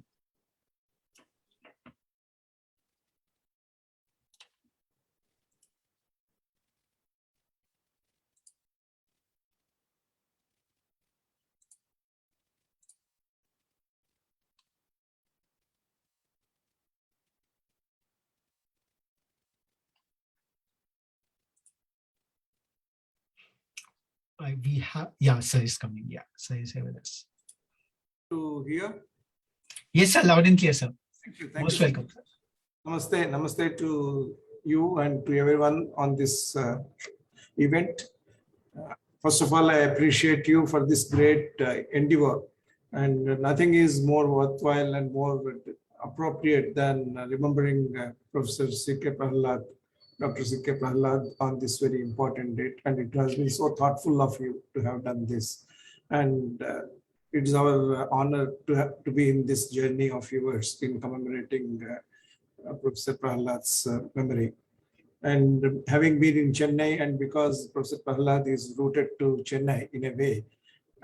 We have, yeah, sir is coming. Yeah, sir is here with us. To hear? Yes, sir, loud and clear, sir. Thank you. Thank Most you. welcome. Namaste. Namaste to you and to everyone on this event. First of all, I appreciate you for this great endeavor, and nothing is more worthwhile and more appropriate than remembering Professor C.K. Prahalad, Dr. C.K. Prahalad on this very important date, and it has been so thoughtful of you to have done this. And it is our honor to be in this journey of yours in commemorating Professor Prahalad's memory. And having been in Chennai, and because Professor Prahalad is rooted to Chennai in a way,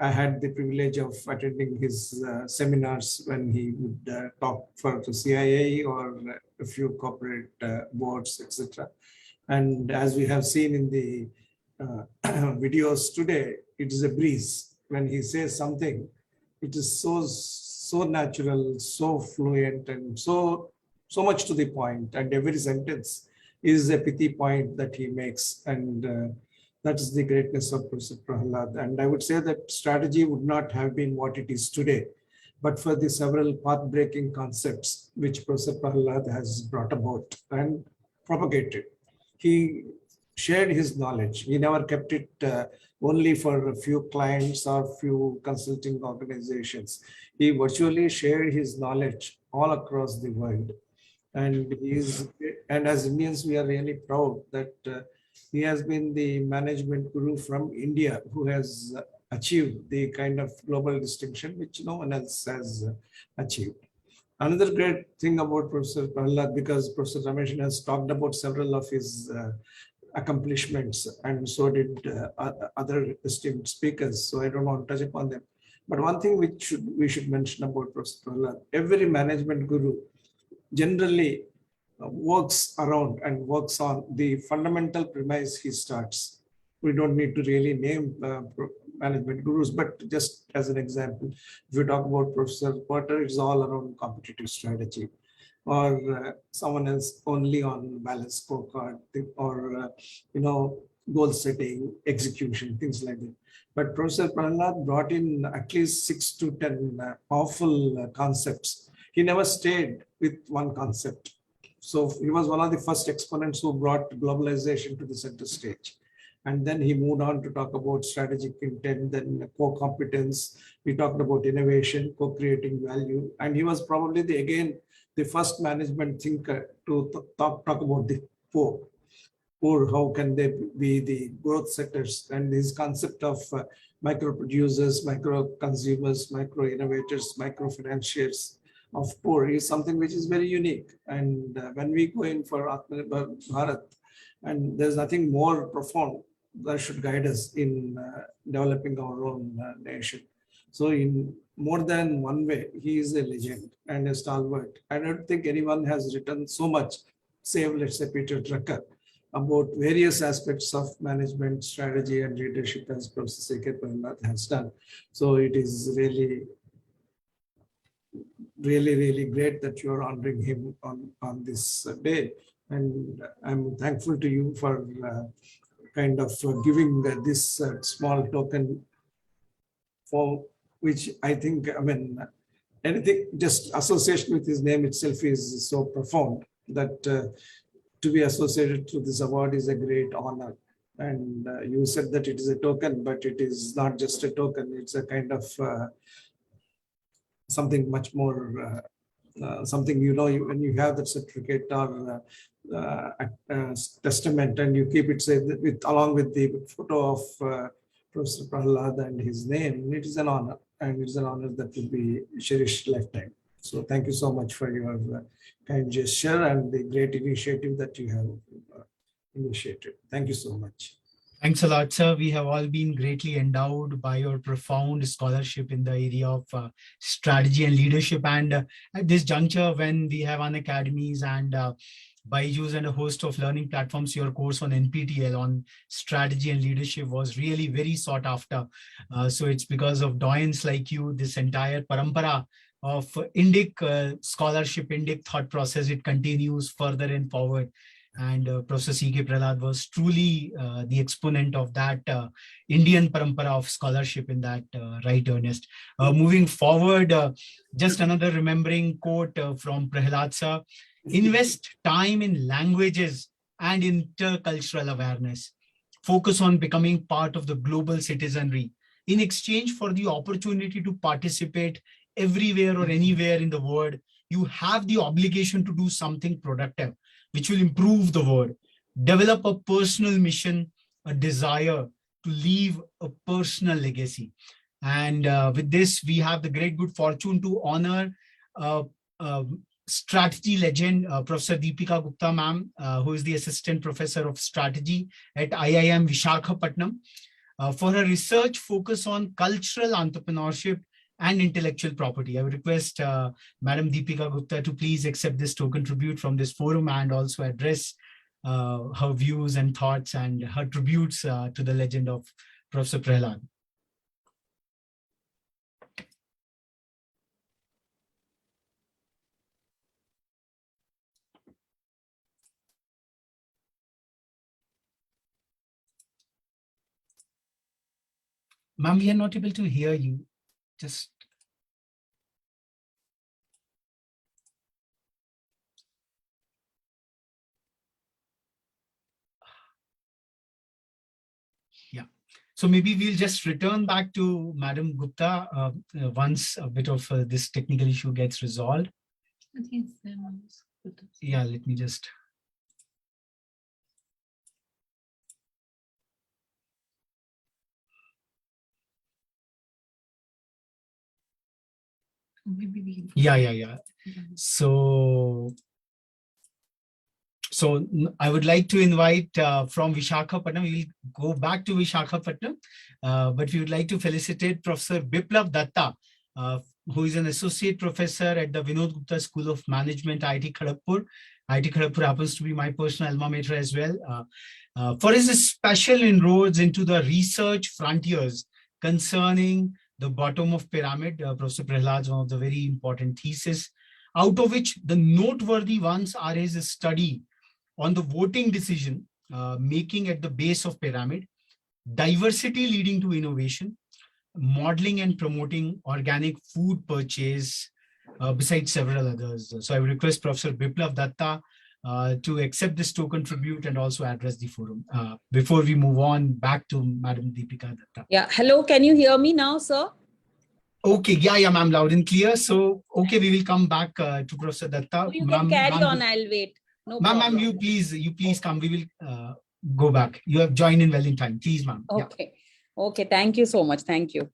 I had the privilege of attending his seminars when he would talk for the CIA or a few corporate boards, etc. And as we have seen in the videos today, it is a breeze. When he says something, it is so natural, so fluent, and so much to the point, and every sentence is a pithy point that he makes, and that is the greatness of Professor Prahalad. And I would say that strategy would not have been what it is today, but for the several path-breaking concepts which Professor Prahalad has brought about and propagated. He shared his knowledge. He never kept it only for a few clients or few consulting organizations. He virtually shared his knowledge all across the world. And as Indians, we are really proud that he has been the management guru from India who has achieved the kind of global distinction which no one else has achieved. Another great thing about Professor Prahalad, because Professor Rameshan has talked about several of his accomplishments, and so did other esteemed speakers, so I don't want to touch upon them. But one thing which we should mention about Professor Prahalad, every management guru generally works around and works on the fundamental premise he starts. We don't need to really name management gurus, but just as an example, if you talk about Professor Porter, it's all around competitive strategy, or someone else only on balanced scorecard, or goal setting, execution, things like that. But Professor Prahalad brought in at least 6 to 10 powerful concepts. He never stayed with one concept. So he was one of the first exponents who brought globalization to the center stage. And then he moved on to talk about strategic intent, then core competence. We talked about innovation, co-creating value. And he was probably the first management thinker to talk about the poor. Poor, how can they be the growth sectors? And his concept of micro producers, micro consumers, micro innovators, micro financiers of poor is something which is very unique. And when we go in for Atmanirbhar Bharat, and there's nothing more profound that should guide us in developing our own nation. So in more than one way, he is a legend and a stalwart. I don't think anyone has written so much, save, let's say, Peter Drucker, about various aspects of management, strategy, and leadership as Professor C.K. Prahalad has done. So it is really, really great that you are honoring him on this day. And I'm thankful to you for kind of giving this small token for which I think, I mean, anything, just association with his name itself is so profound that to be associated to this award is a great honor. And you said that it is a token, but it is not just a token. It's a kind of something much more, something, when you have that certificate or testament and you keep it, say, along with the photo of Professor Prahalad and his name, it is an honor. And it is an honor that will be cherished lifetime. So thank you so much for your kind gesture and the great initiative that you have initiated. Thank you so much. Thanks a lot, sir. We have all been greatly endowed by your profound scholarship in the area of strategy and leadership. And at this juncture, when we have Unacademies and Byju's and a host of learning platforms, your course on NPTEL on strategy and leadership was really very sought after. So it's because of doyens like you, this entire parampara of Indic scholarship, Indic thought process, it continues further and forward. And Professor C.K. Prahalad was truly the exponent of that Indian parampara of scholarship in that right earnest. Moving forward, just another remembering quote from Prahalad sir: invest time in languages and intercultural awareness. Focus on becoming part of the global citizenry in exchange for the opportunity to participate everywhere or anywhere in the world. You have the obligation to do something productive which will improve the world. Develop a personal mission, a desire to leave a personal legacy. And with this, we have the great good fortune to honor strategy legend, Professor Deepika Gupta ma'am, who is the Assistant Professor of Strategy at IIM Visakhapatnam, for her research focus on cultural entrepreneurship and intellectual property. I would request Madam Deepika Gupta to please accept this token tribute from this forum and also address her views and thoughts and her tributes to the legend of Professor Prahalad. Ma'am, we are not able to hear you. Just yeah. So maybe we'll just return back to Madam Gupta once a bit of this technical issue gets resolved. I think it's there on this photo. Yeah, let me just. Maybe we can. Yeah. So I would like to invite from Visakhapatnam, we will go back to Visakhapatnam, but we would like to felicitate Professor Biplav Datta, who is an associate professor at the Vinod Gupta School of Management, IIT Kharagpur. IIT Kharagpur happens to be my personal alma mater as well. For his special inroads into the research frontiers concerning the bottom of pyramid, Professor Prahalad, one of the very important theses, out of which the noteworthy ones are his study on the voting decision making at the base of pyramid, diversity leading to innovation, modeling and promoting organic food purchase, besides several others. So I would request Professor Biplav Datta to accept this token tribute and also address the forum. Before we move on back to Madam Deepika Datta. Yeah. Hello. Can you hear me now, sir? Okay, yeah, ma'am, loud and clear. So, okay, we will come back to Professor Datta. You can carry on. I'll wait. No problem. Ma'am, you please come. We will go back. You have joined in well in time. Please, ma'am. Okay. Yeah. Okay. Thank you so much. Thank you.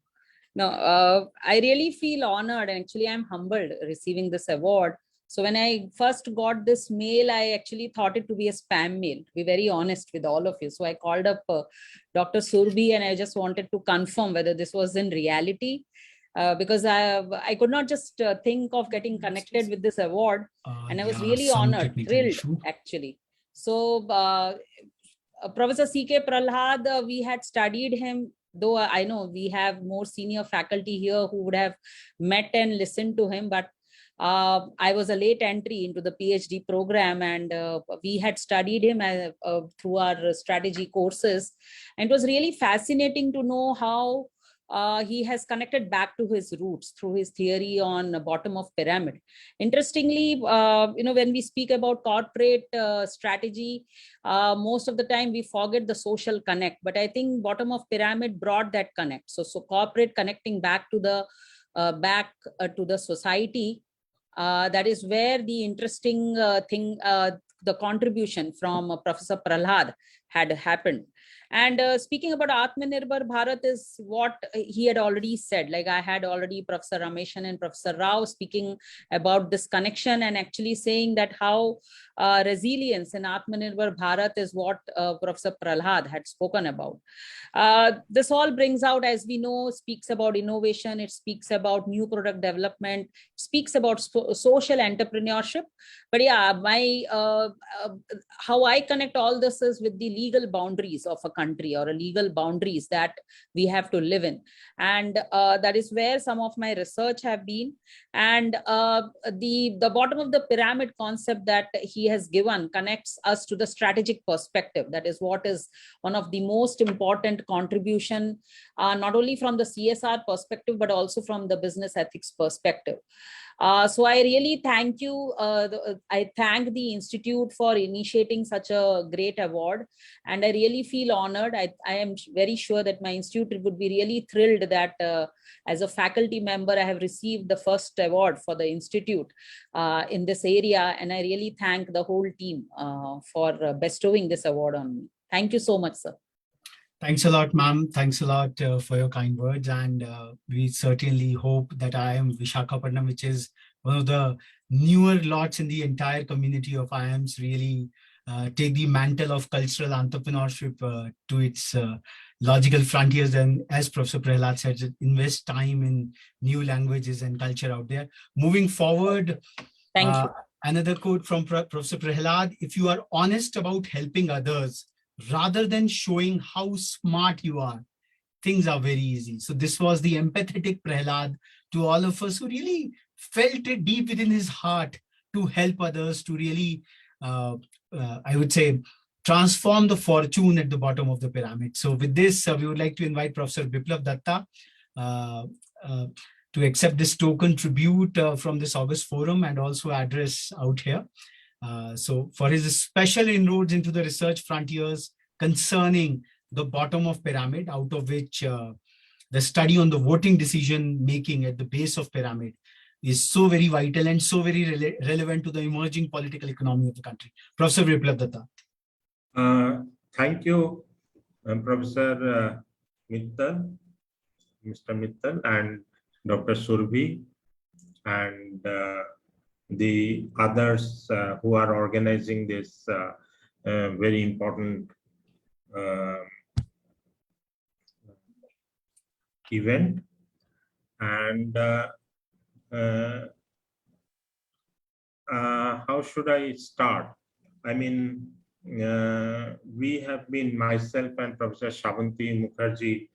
No, I really feel honored. Actually, I'm humbled receiving this award. So when I first got this mail, I actually thought it to be a spam mail, to be very honest with all of you. So I called up Dr. Surbi and I just wanted to confirm whether this was in reality. Because I could not just think of getting connected with this award, and I was really honored, thrilled actually. So Professor C.K. Prahalad, we had studied him, though I know we have more senior faculty here who would have met and listened to him, but I was a late entry into the PhD program, and we had studied him through our strategy courses, and it was really fascinating to know how he has connected back to his roots through his theory on the bottom of pyramid. Interestingly, when we speak about corporate strategy, most of the time we forget the social connect, but I think bottom of pyramid brought that connect. So corporate connecting back to the society. That is where the interesting the contribution from Professor Prahalad had happened. And speaking about Atmanirbhar Bharat is what he had already said. Like I had already Professor Rameshan and Professor Rao speaking about this connection and actually saying that how resilience in Atmanirbhar Bharat is what Professor Prahalad had spoken about. This all brings out, as we know, speaks about innovation. It speaks about new product development, speaks about social entrepreneurship. But yeah, how I connect all this is with the legal boundaries of a country or a legal boundaries that we have to live in. And that is where some of my research have been. And the bottom of the pyramid concept that he has given connects us to the strategic perspective. That is what is one of the most important contribution, not only from the CSR perspective, but also from the business ethics perspective. So I really thank you. I thank the Institute for initiating such a great award. And I really feel honored. I am very sure that my institute would be really thrilled that as a faculty member, I have received the first award for the institute in this area. And I really thank the whole team for bestowing this award on me. Thank you so much, sir. Thanks a lot, ma'am. Thanks a lot for your kind words. And we certainly hope that IIM Visakhapatnam, which is one of the newer lots in the entire community of IIMs, really take the mantle of cultural entrepreneurship to its logical frontiers. And as Professor Prahalad said, invest time in new languages and culture out there. Moving forward, thank you. Another quote from Professor Prahalad: if you are honest about helping others, rather than showing how smart you are, things are very easy. So this was the empathetic Prahalad to all of us who really felt it deep within his heart to help others, to really, I would say, transform the fortune at the bottom of the pyramid. So with this, we would like to invite Professor Biplav Datta to accept this token tribute from this August forum and also address out here. So for his special inroads into the research frontiers concerning the bottom of pyramid, out of which the study on the voting decision making at the base of pyramid is so very vital and so very relevant to the emerging political economy of the country. Professor Biplav Datta. Thank you, Professor Mittal, Mr. Mittal and Dr. Surbi, and the others who are organizing this very important event. And how should I start? I mean, we have been, myself and Professor Shravanti Mukherjee,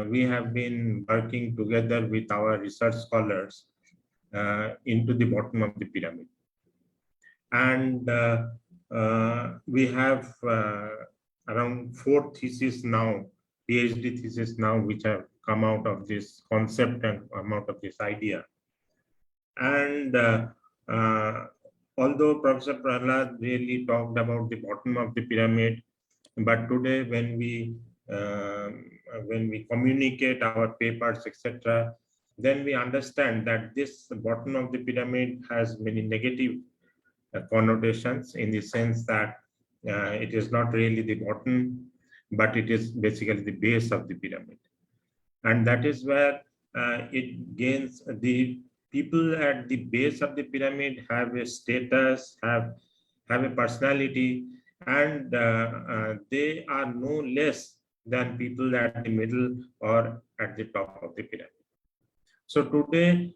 we have been working together with our research scholars into the bottom of the pyramid. And we have around 4 theses now, PhD theses now, which have come out of this concept and come out of this idea. And although Professor Prahalad really talked about the bottom of the pyramid, but today when we communicate our papers, etc., then we understand that this bottom of the pyramid has many negative connotations, in the sense that it is not really the bottom, but it is basically the base of the pyramid. And that is where it gains. The people at the base of the pyramid have a status, have a personality, and they are no less than people at the middle or at the top of the pyramid. So today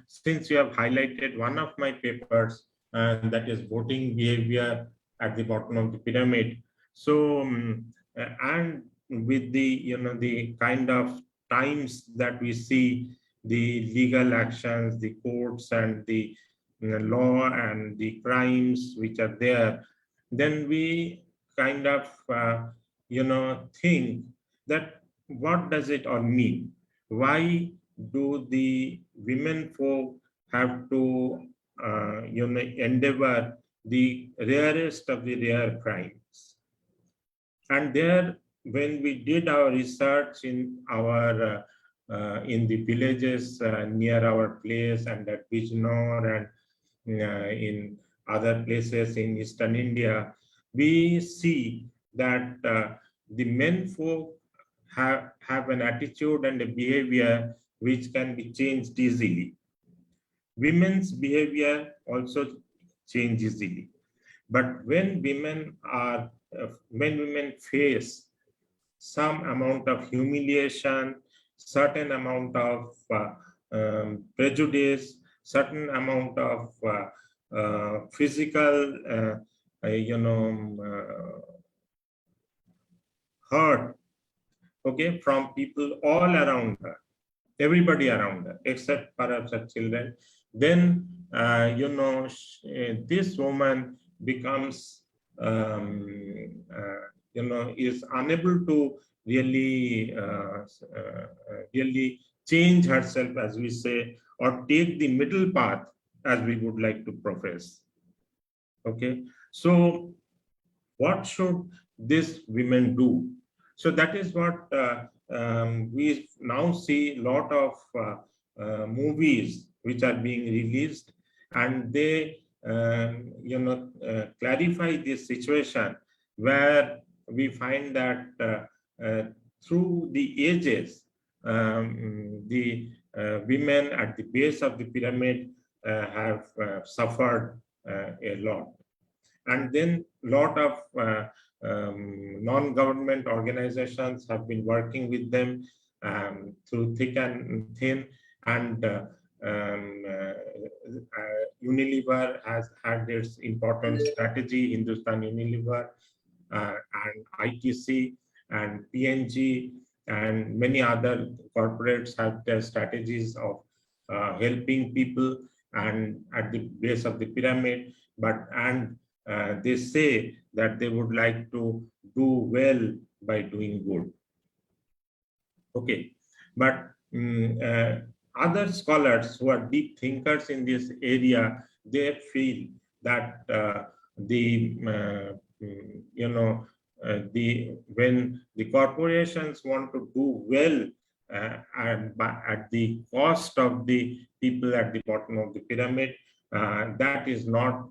since you have highlighted one of my papers, that is voting behavior at the bottom of the pyramid. So, and with the, the kind of times that we see, the legal actions, the courts and the law and the crimes which are there, then we kind of, think that what does it all mean? Why do the women folk have to endeavor the rarest of the rare crimes? And there, when we did our research in our in the villages near our place, and at Bijnor and in other places in eastern India, we see that the men folk have an attitude and a behavior which can be changed easily. Women's behavior also change easily. But when women face some amount of humiliation, certain amount of prejudice, certain amount of physical, hurt, okay, from people all around her, everybody around her, except perhaps her children, then this woman becomes is unable to really really change herself, as we say, or take the middle path, as we would like to profess. Okay, so what should these women do? So that is what we now see a lot of movies which are being released, and they clarify this situation, where we find that through the ages, the women at the base of the pyramid have suffered a lot. And then a lot of non-government organizations have been working with them through thick and thin, and Unilever has had its important strategy, Hindustan Unilever, and ITC and PNG and many other corporates have their strategies of helping people and at the base of the pyramid, they say that they would like to do well by doing good. Okay, but other scholars who are deep thinkers in this area, they feel that when the corporations want to do well at the cost of the people at the bottom of the pyramid, that is not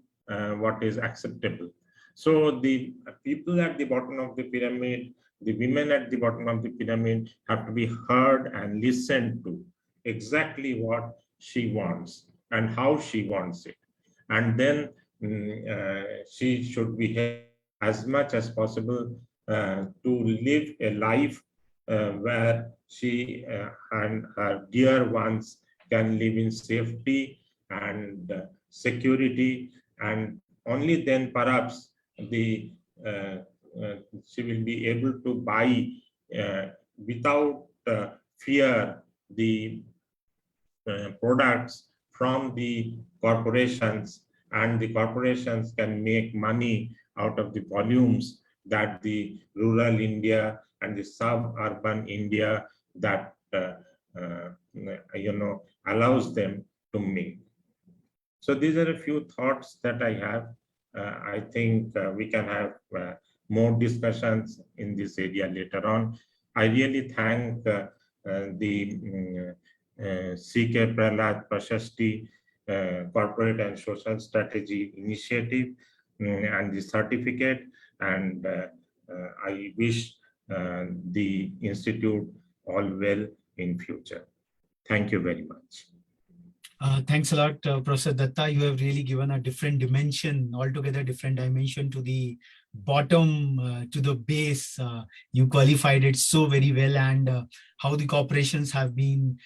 what is acceptable. So the people at the bottom of the pyramid, the women at the bottom of the pyramid, have to be heard and listened to exactly what she wants and how she wants it. And then she should be helped as much as possible to live a life where she and her dear ones can live in safety and security, and only then perhaps she will be able to buy without fear the products from the corporations, and the corporations can make money out of the volumes that the rural India and the suburban India that allows them to me. So these are a few thoughts that I have. I think we can have more discussions in this area later on. I really thank the CK Prahalad Prashasti Corporate and Social Strategy Initiative and the certificate, and I wish the Institute all well in future. Thank you very much. Thanks a lot, Professor Datta. You have really given a different dimension, altogether different dimension to the bottom, to the base. You qualified it so very well, and how the corporations have been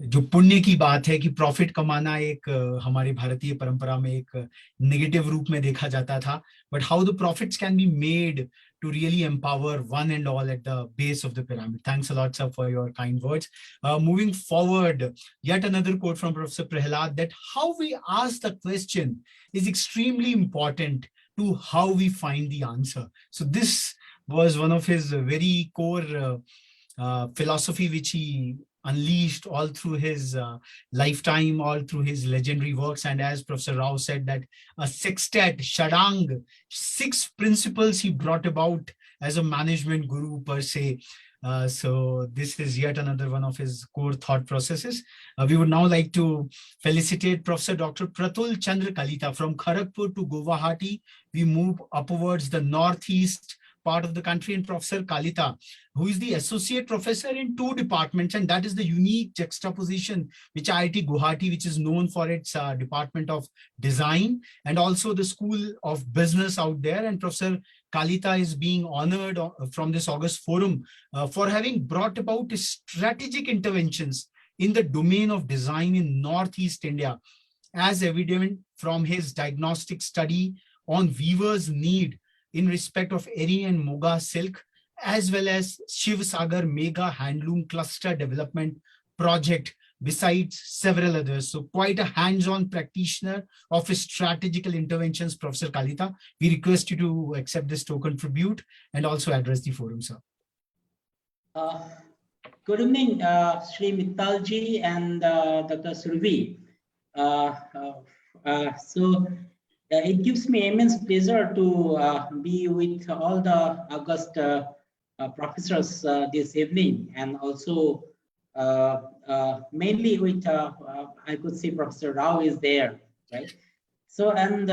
जो पुण्य की बात है कि profit कमाना एक हमारी भारतीय परंपरा में एक नेगेटिव रूप में देखा जाता था, but how the profits can be made to really empower one and all at the base of the pyramid. Thanks a lot, sir, for your kind words. Moving forward, yet another quote from Professor Prahalad, that how we ask the question is extremely important to how we find the answer. So this was one of his very core philosophy, which he unleashed all through his lifetime, all through his legendary works. And as Professor Rao said, that a sextet, Shadang, 6 principles he brought about as a management guru per se. So this is yet another one of his core thought processes. We would now like to felicitate Professor Dr. Pratul Chandra Kalita from Kharagpur to Guwahati. We move upwards the northeast part of the country, and Professor Kalita, who is the associate professor in 2 departments, and that is the unique juxtaposition which IIT Guwahati, which is known for its department of design and also the school of business out there. And Professor Kalita is being honored from this August forum for having brought about strategic interventions in the domain of design in Northeast India, as evident from his diagnostic study on weavers' need in respect of Eri and Moga silk, as well as Shiv Sagar Mega Handloom Cluster Development Project, besides several others. So quite a hands-on practitioner of strategical interventions, Professor Kalita. We request you to accept this token tribute and also address the forum, sir. Good evening, Sri Mittalji and Dr. Survi. It gives me immense pleasure to be with all the August professors this evening, and also mainly with, I could say Professor Rao is there, right? So, and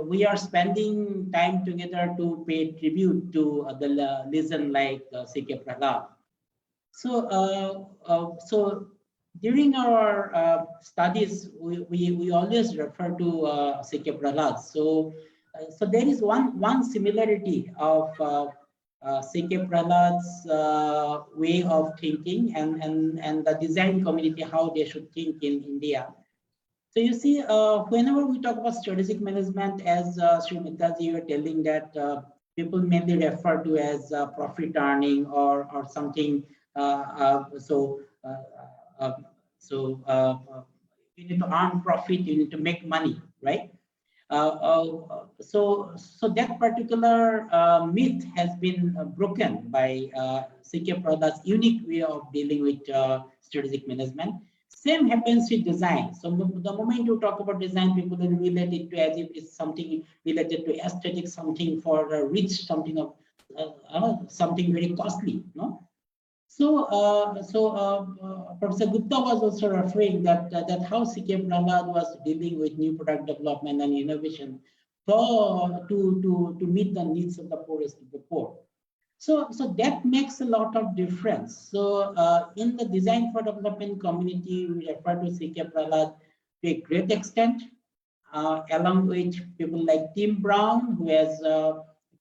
we are spending time together to pay tribute to the legend like C.K. Prahalad. So during our studies, we always refer to C.K. Prahalad. So there is one similarity of C.K. Prahalad's way of thinking and the design community, how they should think in India. So you see, whenever we talk about strategic management, as Sri Mittalji, you were telling that people mainly refer to as profit earning or something. You need to earn profit, you need to make money, right? So that particular myth has been broken by C.K. Prahalad's unique way of dealing with strategic management. Same happens with design. So the moment you talk about design, people will relate it to as if it's something related to aesthetic, something for rich, something of something very costly, no? So Professor Gupta was also referring that how C.K. Prahalad was dealing with new product development and innovation to meet the needs of the poorest of the poor. So that makes a lot of difference. So in the design for development community, we refer to C.K. Prahalad to a great extent, along with people like Tim Brown, who has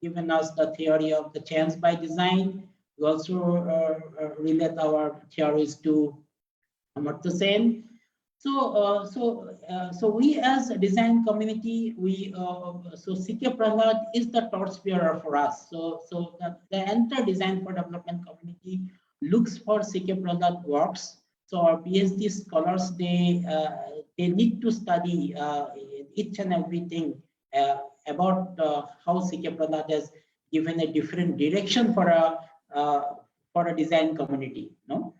given us the theory of the chance by design. We also relate our theories to Amartya Sen. So we as a design community, so C.K. Prahalad is the torchbearer for us. So the entire design for development community looks for C.K. Prahalad works. So our PhD scholars, they need to study each and everything about how C.K. Prahalad has given a different direction for a design community, no?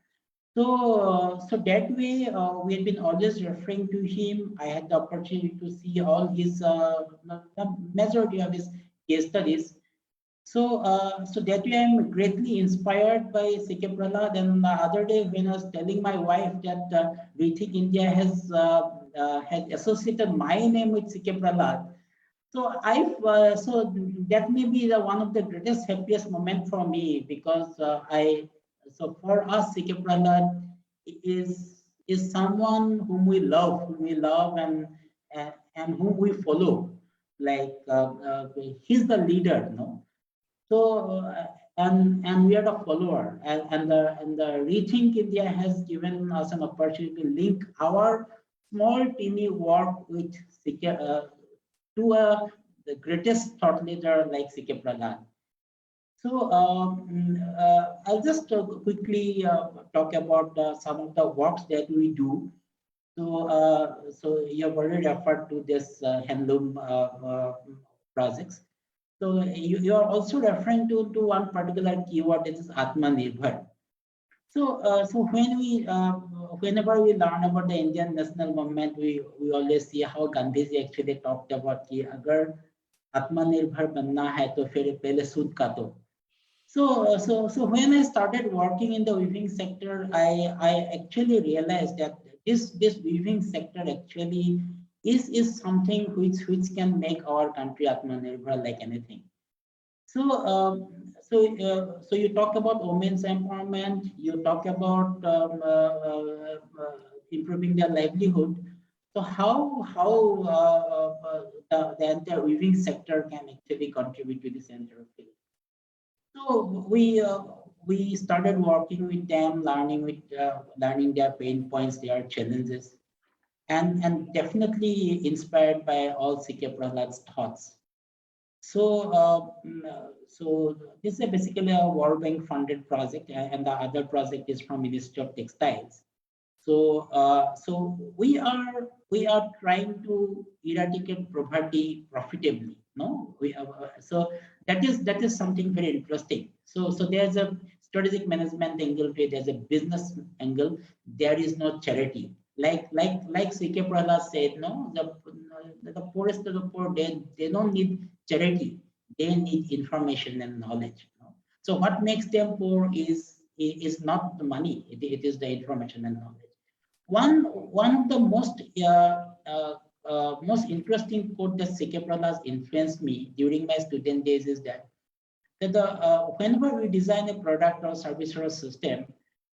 So that way, we had been always referring to him. I had the opportunity to see all his, the majority of his case studies. So that way I'm greatly inspired by C.K. Prahalad. And the other day when I was telling my wife that Rethink India has associated my name with C.K. Prahalad, so that may be the one of the greatest happiest moment for me, because so for us C.K. Prahalad is someone whom we love and whom we follow. Like he's the leader, no? So and we are the follower, and the Rethink India has given us an opportunity to link our small teeny work with to the greatest thought leader like C.K. Prahalad. So I'll just quickly talk about some of the works that we do. So you have already referred to this handloom projects. So you are also referring to one particular keyword, that is Atmanirbhar. So whenever we learn about the Indian national movement, we always see how Gandhiji actually talked about कि अगर आत्मनिर्भर बनना है तो फिर पहले सूद काटो. So when I started working in the weaving sector, I actually realized that this weaving sector actually is something which can make our country Atmanirbhar like anything. So you talk about women's empowerment, you talk about improving their livelihood. So how the entire weaving sector can actually contribute to this entire field? So we started working with them, learning their pain points, their challenges, and definitely inspired by all C.K. Prahalad's thoughts. So this is basically a World Bank funded project, and the other project is from Ministry of Textiles. So we are trying to eradicate poverty profitably. No, so that is something very interesting. So there's a strategic management angle to it. There's a business angle. There is no charity. Like C.K. Prahalad said, no, the poorest of the poor, they don't need charity. They need information and knowledge. No? So what makes them poor is not the money. It is the information and knowledge. One of the most interesting quote that C.K. Prahalad influenced me during my student days is that whenever we design a product or service or a system,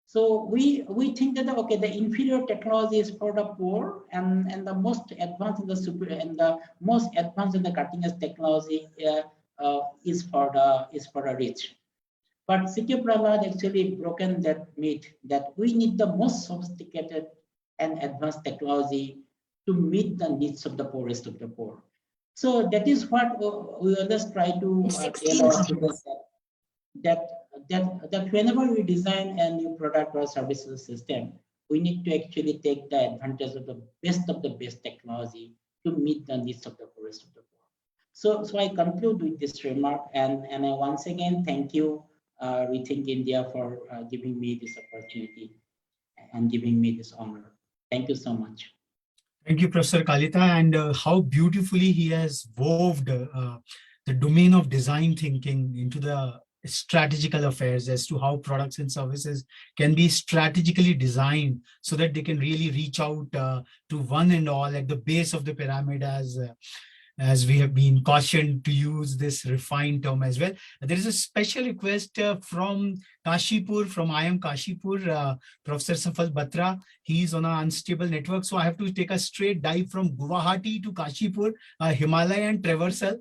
so we think that the inferior technology is for the poor, and the most advanced and the superior and the most advanced and the cutting edge technology is for the rich. But C.K. Prahalad actually broken that myth that we need the most sophisticated and advanced technology to meet the needs of the poorest of the poor. So that is what we always try to tell our students, that whenever we design a new product or services system, we need to actually take the advantage of the best technology to meet the needs of the poorest of the poor. So I conclude with this remark, and I once again thank you, Rethink India, for giving me this opportunity and giving me this honor. Thank you so much. Thank you, Professor Kalita, and how beautifully he has woved the domain of design thinking into the strategical affairs as to how products and services can be strategically designed so that they can really reach out to one and all at the base of the pyramid, as we have been cautioned to use this refined term as well. There is a special request from Kashipur, from IIM Kashipur, Professor Safal Batra. He is on an unstable network, so I have to take a straight dive from Guwahati to Kashipur, Himalayan traversal.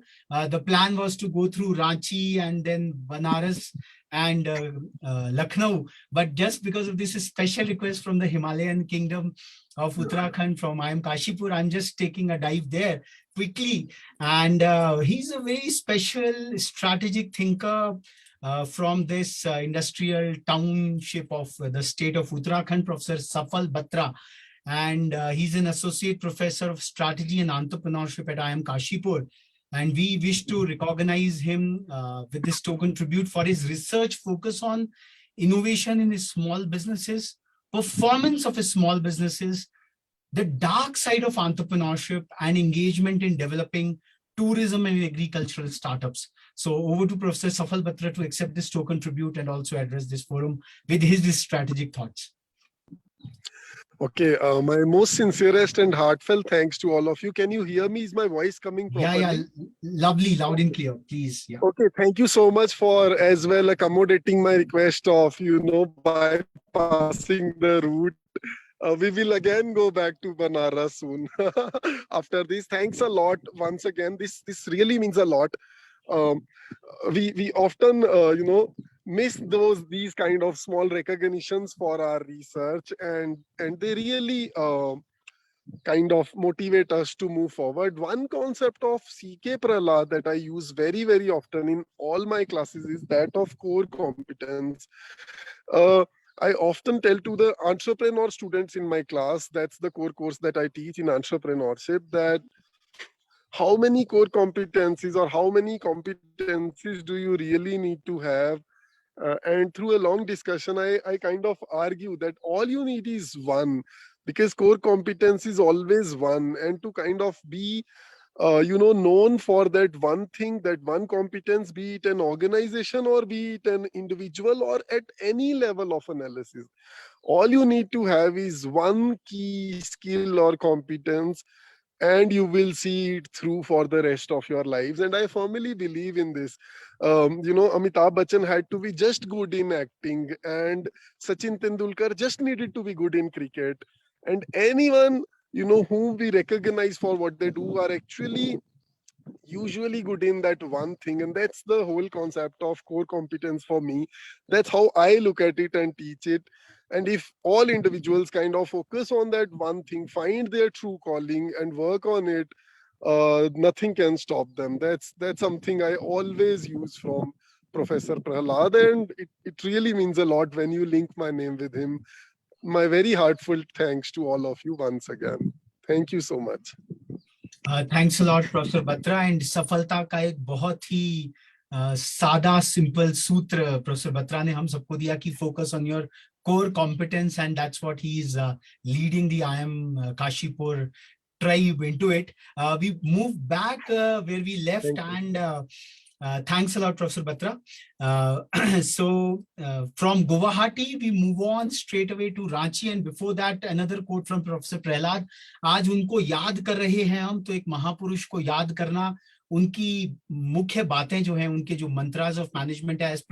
The plan was to go through Ranchi and then Banaras and Lucknow, but just because of this special request from the Himalayan kingdom of Uttarakhand from IIM Kashipur, I'm just taking a dive there quickly. And he's a very special strategic thinker from this industrial township of the state of Uttarakhand, Professor Safal Batra. And he's an associate professor of strategy and entrepreneurship at IIM Kashipur. And we wish to recognize him with this token tribute for his research focus on innovation in his small businesses, performance of his small businesses, the dark side of entrepreneurship, and engagement in developing tourism and agricultural startups. So over to Professor Safal Batra to accept this token tribute and also address this forum with his strategic thoughts. Okay, my most sincerest and heartfelt thanks to all of you. Can you hear me? Is my voice coming properly? Yeah, lovely, loud and clear, please. Yeah. Okay, thank you so much for as well accommodating my request of, bypassing the route. We will again go back to Banaras soon. After this, thanks a lot once again. This really means a lot. We often miss these kind of small recognitions for our research, and they really kind of motivate us to move forward. One concept of CK Prahalad that I use very, very often in all my classes is that of core competence. I often tell to the entrepreneur students in my class, that's the core course that I teach in entrepreneurship, that how many core competencies or how many competencies do you really need to have? And through a long discussion, I kind of argue that all you need is one, because core competence is always one. And to kind of be known for that one thing, that one competence, be it an organization or be it an individual or at any level of analysis, all you need to have is one key skill or competence, and you will see it through for the rest of your lives. And I firmly believe in this. Amitabh Bachchan had to be just good in acting, and Sachin Tendulkar just needed to be good in cricket. And anyone whom we recognize for what they do are actually usually good in that one thing. And that's the whole concept of core competence for me. That's how I look at it and teach it. And if all individuals kind of focus on that one thing, find their true calling and work on it, nothing can stop them. That's something I always use from Professor Prahalad, and it really means a lot when you link my name with him. My very heartfelt thanks to all of you once again. Thank you so much. Thanks a lot, Professor Batra. And सफलता का एक बहुत ही सादा simple सूत्र professor Batra ने हम सबको दिया कि focus on your core competence, and that's what he is leading the IIM Kashipur tribe into it. We move back where we left, and thanks a lot, Professor Batra. So from Guwahati, we move on straight away to Ranchi, and before that, another quote from Professor Prahalad. आज उनको याद कर रहे हैं हम, तो एक महापुरुष को याद करना, उनकी मुख्य बातें जो हैं, उनके जो mantras of management है, as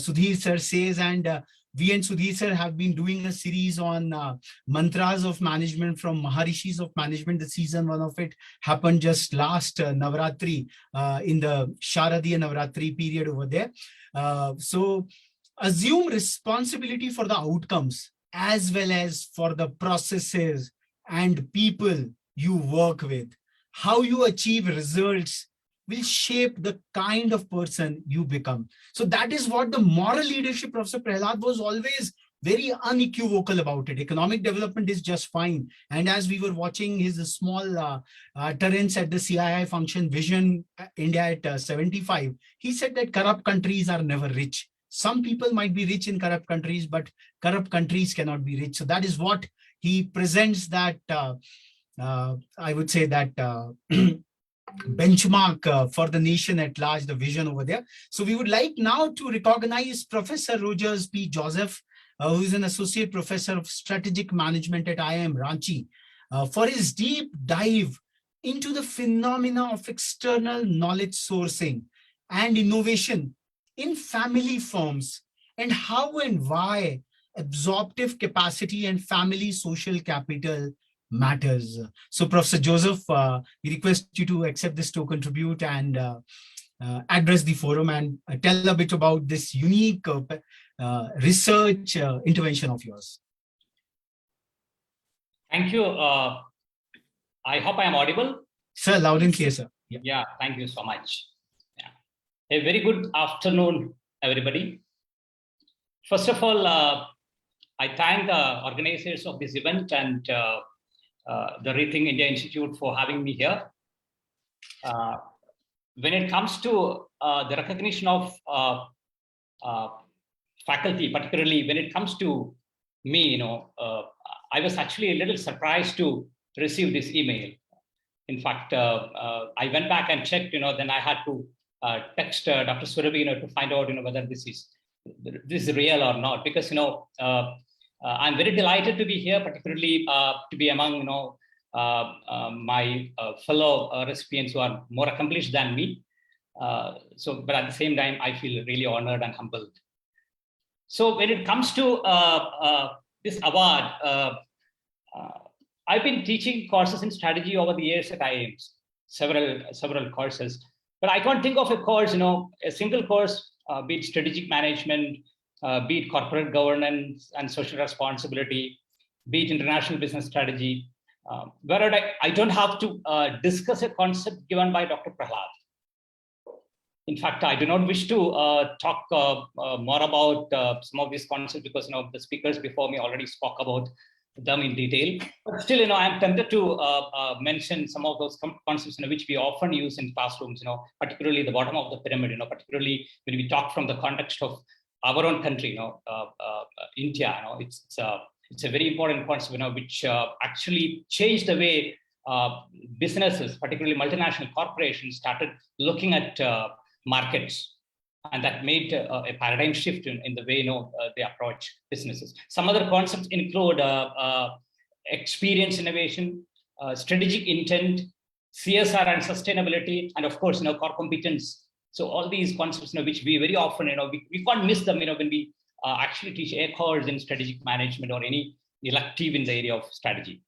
Sudhir sir says, and we and Sudhir sir have been doing a series on mantras of management from Maharishis of management. The season 1 of it happened just last Navratri, in the Sharadiya Navratri period over there. So assume responsibility for the outcomes as well as for the processes and people you work with. How you achieve results will shape the kind of person you become. So that is what the moral leadership, Professor Prahalad was always very unequivocal about it. Economic development is just fine. And as we were watching his small utterance at the CII function, Vision India at 75, he said that corrupt countries are never rich. Some people might be rich in corrupt countries, but corrupt countries cannot be rich. So that is what he presents, that I would say that benchmark for the nation at large, the vision over there. So we would like now to recognize Professor Rogers P. Joseph, who is an associate professor of strategic management at IIM Ranchi, for his deep dive into the phenomena of external knowledge sourcing and innovation in family firms, and how and why absorptive capacity and family social capital matters. So Professor Joseph, we request you to accept this token tribute and address the forum and tell a bit about this unique research intervention of yours. Thank you. I hope I am audible. Sir, loud and clear, sir. Yeah, thank you so much. Yeah. A very good afternoon, everybody. First of all, I thank the organizers of this event and the Rethink India Institute for having me here. When it comes to the recognition of faculty, particularly when it comes to me, I was actually a little surprised to receive this email. In fact, I went back and checked, then I had to text Dr. Surabhi, to find out, whether this is real or not. Because, I'm very delighted to be here, particularly to be among, my fellow recipients who are more accomplished than me. But at the same time, I feel really honored and humbled. So when it comes to this award, I've been teaching courses in strategy over the years at IIMs, several courses, but I can't think of a course, a single course, be it strategic management, be it corporate governance and social responsibility, be it international business strategy, where I don't have to discuss a concept given by Dr. Prahalad. In fact, I do not wish to talk more about some of these concepts because the speakers before me already spoke about them in detail. But still, I'm tempted to mention some of those concepts which we often use in classrooms. Particularly the bottom of the pyramid. Particularly when we talk from the context of our own country. India. It's a very important concept. Which actually changed the way businesses, particularly multinational corporations, started looking at markets, and that made a paradigm shift in the way they approach businesses. Some other concepts include experience innovation, strategic intent, CSR and sustainability, and of course core competence. So all these concepts which we very often we can't miss them when we actually teach a course in strategic management or any elective in the area of strategy.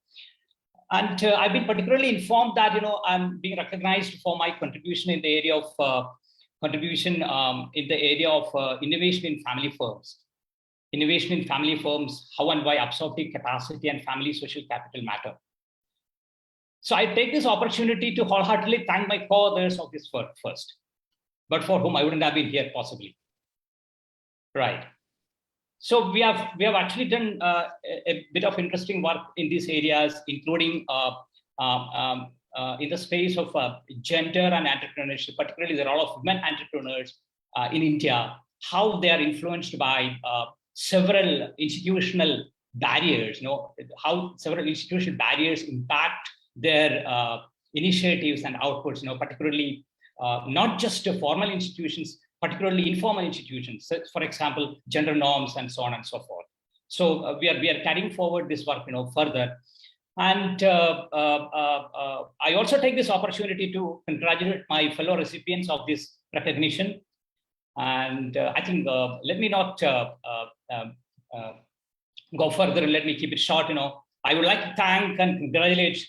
And I've been particularly informed that I'm being recognized for my contribution in the area of innovation in family firms. Innovation in family firms, how and why absorptive capacity and family social capital matter. So I take this opportunity to wholeheartedly thank my co-authors of this work first, but for whom I wouldn't have been here possibly. Right. So we have actually done a bit of interesting work in these areas, including in the space of gender and entrepreneurship, particularly the role of women entrepreneurs in India, how they are influenced by several institutional barriers, how several institutional barriers impact their initiatives and outputs, particularly not just formal institutions, particularly informal institutions, so for example, gender norms and so on and so forth. So we are carrying forward this work, further. And I also take this opportunity to congratulate my fellow recipients of this recognition. And I think let me not go further and let me keep it short. I would like to thank and congratulate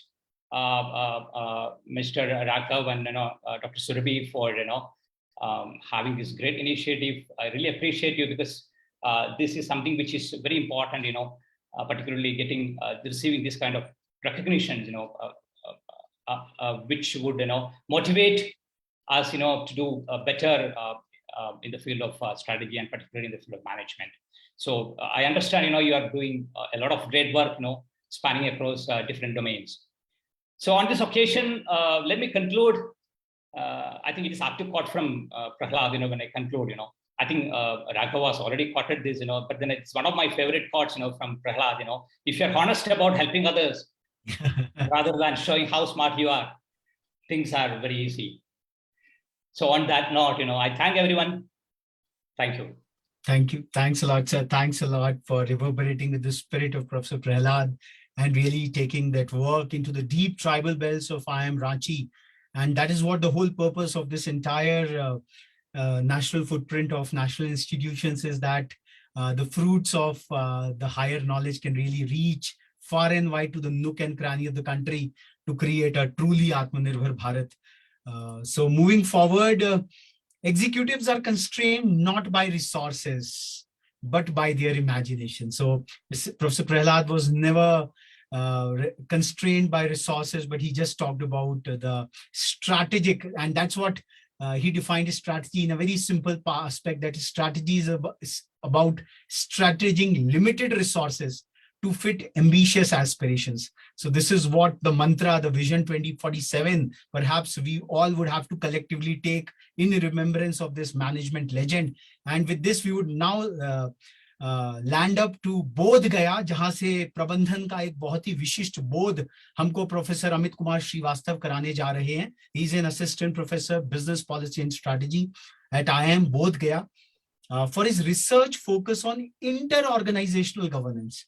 Mr. Raghav and Dr. Surabhi for having this great initiative. I really appreciate you because this is something which is very important. Particularly getting receiving this kind of recognitions, which would motivate us, to do better in the field of strategy and particularly in the field of management. So I understand, you are doing a lot of great work, spanning across different domains. So on this occasion, let me conclude. I think it is up to quote from Prahalad, when I conclude, I think Raghav has already quoted this, but then it's one of my favorite quotes, from Prahalad, if you're honest about helping others, rather than showing how smart you are, things are very easy. So on that note, I thank everyone. Thank you. Thank you. Thanks a lot, sir. Thanks a lot for reverberating with the spirit of Professor Prahalad and really taking that work into the deep tribal belts of IIM Ranchi. And that is what the whole purpose of this entire national footprint of national institutions is, that the fruits of the higher knowledge can really reach far and wide to the nook and cranny of the country to create a truly Atmanirbhar Bharat. So moving forward, executives are constrained not by resources, but by their imagination. So Professor Prahalad was never constrained by resources, but he just talked about the strategic, and that's what he defined as strategy in a very simple aspect, that strategy is about strategizing limited resources to fit ambitious aspirations. So this is what the mantra, the Vision 2047, perhaps we all would have to collectively take in remembrance of this management legend. And with this, we would now land up to Bodh Gaya, जहां से प्रबंधन का एक बहुत ही विशिष्ट बोध हमको professor Amit Kumar Srivastava कराने जा रहे हैं. He is an assistant professor business policy and strategy at IIM Bodh Gaya for his research focus on inter-organizational governance,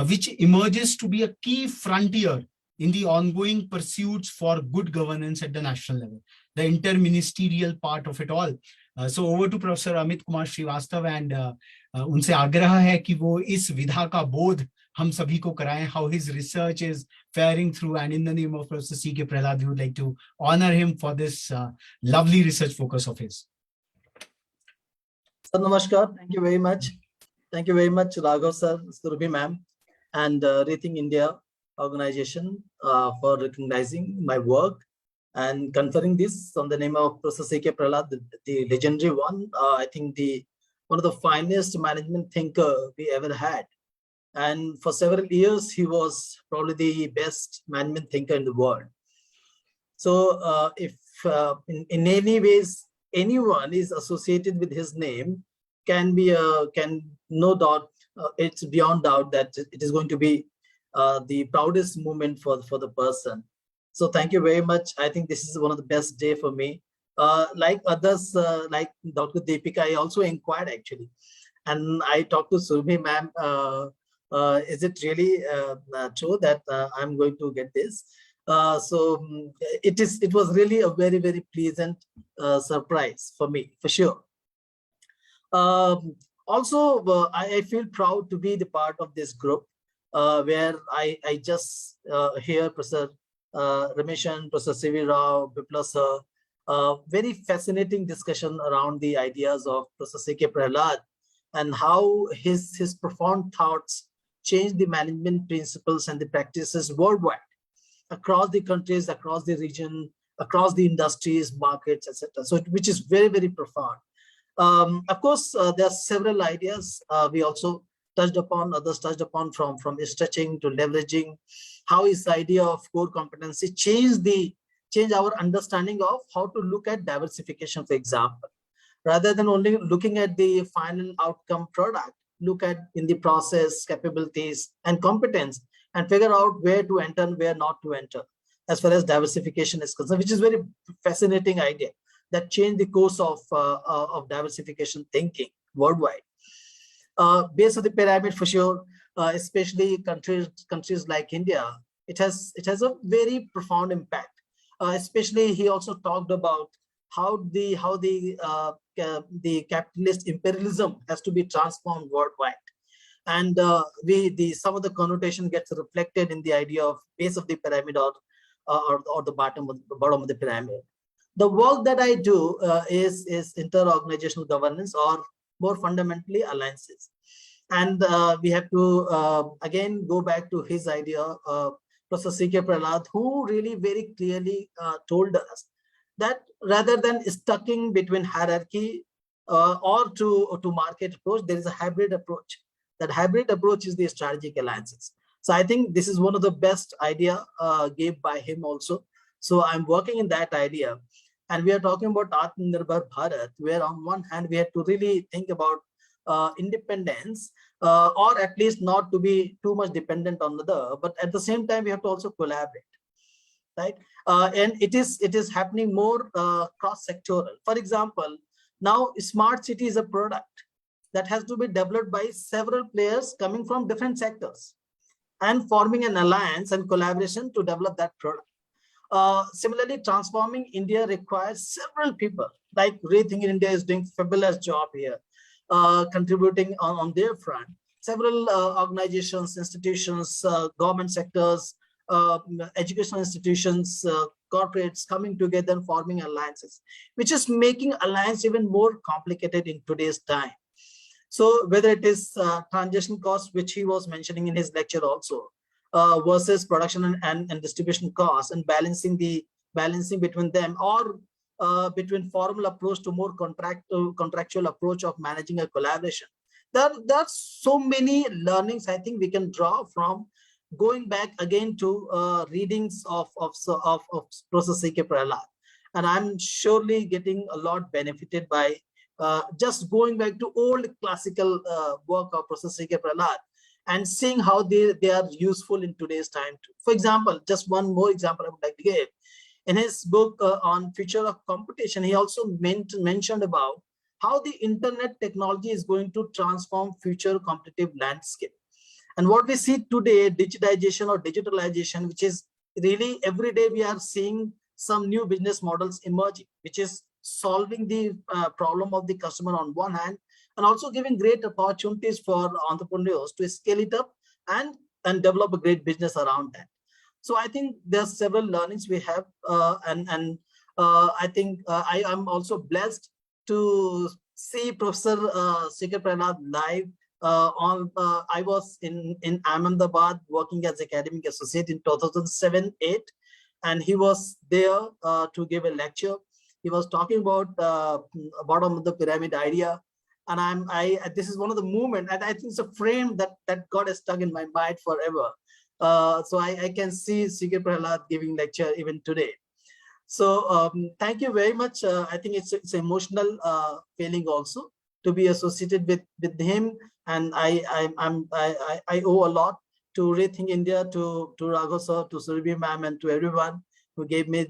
which emerges to be a key frontier in the ongoing pursuits for good governance at the national level, the interministerial part of it all. So over to Professor Amit Kumar Srivastav, and उनसे आग्रह है कि वो इस विधा का बोध हम सभी को कराएं, how his research is faring through, and in the name of Professor C.K. Prahalad, we would like to honor him for this lovely research focus of his. Sir, namaskar. Thank you very much. Thank you very much, Raghav sir, Surabhi ma'am, and Rethink India organization for recognizing my work and conferring this on the name of Professor C.K. Prahalad, the legendary one. I think one of the finest management thinker we ever had. And for several years, he was probably the best management thinker in the world. So if in any ways, anyone is associated with his name, can no doubt, it's beyond doubt that it is going to be the proudest moment for the person. So thank you very much. I think this is one of the best day for me. Like others, like Dr. Deepika, I also inquired actually, and I talked to Surabhi ma'am. Is it really true that I'm going to get this? It was really a very, very pleasant surprise for me, for sure. Also, I feel proud to be the part of this group where I just hear Professor Rameshan, Professor C.V. Rao, Bipla sir, very fascinating discussion around the ideas of Professor C.K. Prahalad and how his profound thoughts change the management principles and the practices worldwide, across the countries, across the region, across the industries, markets, etc. So, which is very, very profound. Of course, there are several ideas we also touched upon, others touched upon, from stretching to leveraging, how his idea of core competency change our understanding of how to look at diversification, for example. Rather than only looking at the final outcome product, look at in the process, capabilities, and competence, and figure out where to enter and where not to enter, as far as diversification is concerned, which is very fascinating idea that changed the course of diversification thinking worldwide. Base of the pyramid, for sure, especially countries like India, it has a very profound impact. Especially, he also talked about how the capitalist imperialism has to be transformed worldwide. And some of the connotation gets reflected in the idea of base of the pyramid or the bottom of the pyramid. The work that I do is inter-organizational governance, or more fundamentally alliances. And we have to again go back to his idea, Professor C.K. Prahalad, who really very clearly told us that rather than stucking between hierarchy or to market approach, there is a hybrid approach. That hybrid approach is the strategic alliances. So I think this is one of the best idea gave by him also. So I'm working in that idea. And we are talking about Atmanirbhar Bharat, where on one hand, we have to really think about independence, or at least not to be too much dependent on the other, but at the same time, we have to also collaborate, right? And it is happening more cross-sectoral. For example, now smart city is a product that has to be developed by several players coming from different sectors and forming an alliance and collaboration to develop that product. Similarly, transforming India requires several people, like Rethink India is doing fabulous job here, contributing on their front. Several organizations, institutions, government sectors, educational institutions, corporates coming together and forming alliances, which is making alliance even more complicated in today's time. So whether it is transaction cost, which he was mentioning in his lecture also, versus production and distribution costs, and balancing between them, or between formal approach to more contractual approach of managing a collaboration. There are so many learnings I think we can draw from going back again to readings of Professor C.K. Prahalad. And I'm surely getting a lot benefited by just going back to old classical work of Professor C.K. Prahalad and seeing how they are useful in today's time. For example, just one more example I would like to give. In his book on future of computation, he also mentioned about how the internet technology is going to transform future competitive landscape. And what we see today, digitization or digitalization, which is really every day we are seeing some new business models emerging, which is solving the problem of the customer on one hand, and also giving great opportunities for entrepreneurs to scale it up and develop a great business around that. So I think there's several learnings we have, I think I am also blessed to see Professor C.K. Prahalad live. I was in Ahmedabad working as academic associate in 2007-8, and he was there to give a lecture. He was talking about bottom of the pyramid idea, and this is one of the movement, and I think it's a frame that got stuck in my mind forever. So I can see C.K. Prahalad giving lecture even today. So thank you very much. I think it's emotional feeling also to be associated with him, and I owe a lot to Rethink India, to Raghav sir, to Surabhi ma'am, and to everyone who gave me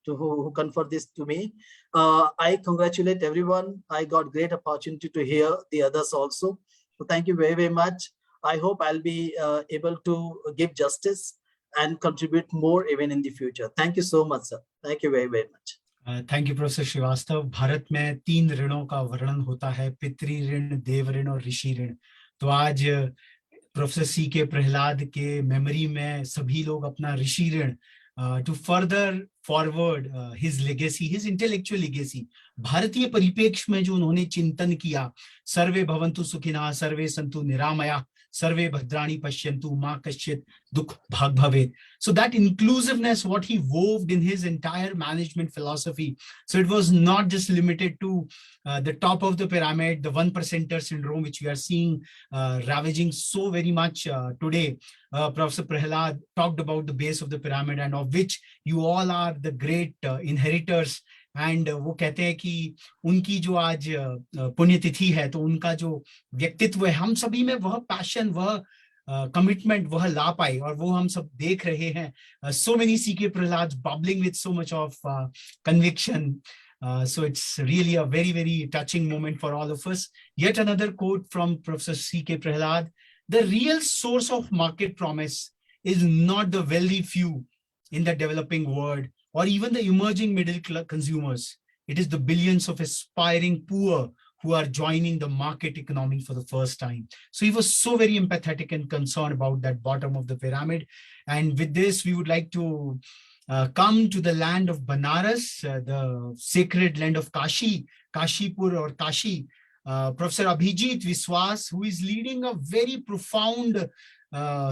who conferred this to me. I congratulate everyone. I got great opportunity to hear the others also. So thank you very, very much. I hope I'll be able to give justice and contribute more even in the future. Thank you so much, sir. Thank you very, very much. Thank you professor Srivastava. Bharat में 3 ऋणों का वर्णन होता है, पितृ ऋण, देव ऋण और ऋषि ऋण. तो आज प्रोफेसर सी के प्रहलाद के मेमोरी में सभी लोग अपना ऋषि ऋण to further forward his legacy, his intellectual legacy, भारतीय परिप्रेक्ष्य में जो उन्होंने चिंतन किया, सर्वे भवन्तु सुखिनः, सर्वे सन्तु निरामयाः, सर्वे भद्राणि पश्यन्तु, मा कश्चित् दुःख भाग् भवेत्. So that inclusiveness, what he wove in his entire management philosophy. So it was not just limited to the top of the pyramid, the 1%er syndrome, which we are seeing ravaging so very much today. Professor Prahalad talked about the base of the pyramid, and of which you all are the great inheritors. And वो कहते हैं कि उनकी जो आज पुण्यतिथि है, तो उनका जो व्यक्तित्व है, हम सभी में वह पैशन, वह कमिटमेंट, वह ला पाए, और वो हम सब देख रहे हैं. So many C.K. Prahalads bubbling with so much of conviction. So it's really a very, very touching moment for all of us. Yet another quote from Professor C.K. Prahalad: the real source of market promise is not the wealthy few in the developing world or even the emerging middle class consumers. It is the billions of aspiring poor who are joining the market economy for the first time. So he was so very empathetic and concerned about that bottom of the pyramid. And with this, we would like to come to the land of Banaras, the sacred land of Kashi, Kashipur or Kashi. Professor Abhijit Viswas, who is leading a very profound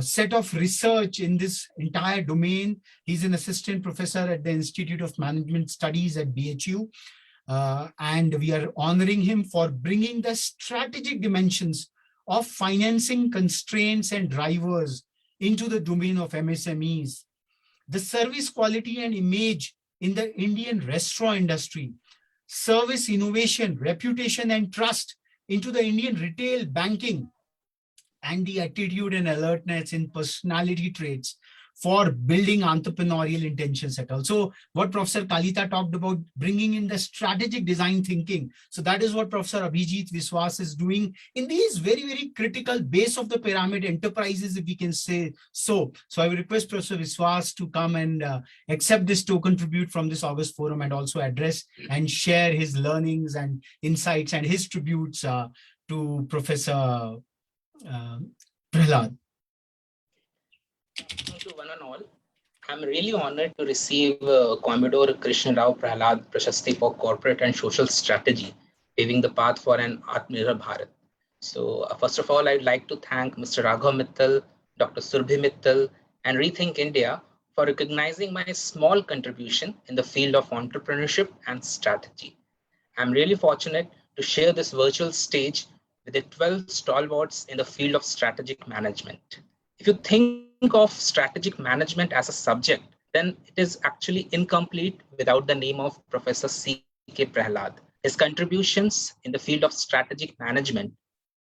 set of research in this entire domain. He's an assistant professor at the Institute of Management Studies at BHU. And we are honoring him for bringing the strategic dimensions of financing constraints and drivers into the domain of MSMEs. The service quality and image in the Indian restaurant industry, service innovation, reputation and trust into the Indian retail banking, and the attitude and alertness in personality traits for building entrepreneurial intentions at all. So what Professor Kalita talked about, bringing in the strategic design thinking. So that is what Professor Abhijit Viswas is doing in these very, very critical base of the pyramid enterprises, if we can say so. So I will request Professor Viswas to come and accept this token tribute from this August forum, and also address and share his learnings and insights and his tributes to Professor Prahalad. Thank you, one and all. I'm really honored to receive Commodore Krishna Rao Prahalad Prashasti for Corporate and Social Strategy, paving the path for an Atmanirbhar Bharat. So first of all, I'd like to thank Mr. Raghav Mittal, Dr. Surabhi Mittal, and Rethink India for recognizing my small contribution in the field of entrepreneurship and strategy. I'm really fortunate to share this virtual stage with the 12 stalwarts in the field of strategic management. If you think of strategic management as a subject, then it is actually incomplete without the name of Professor C.K. Prahalad. His contributions in the field of strategic management,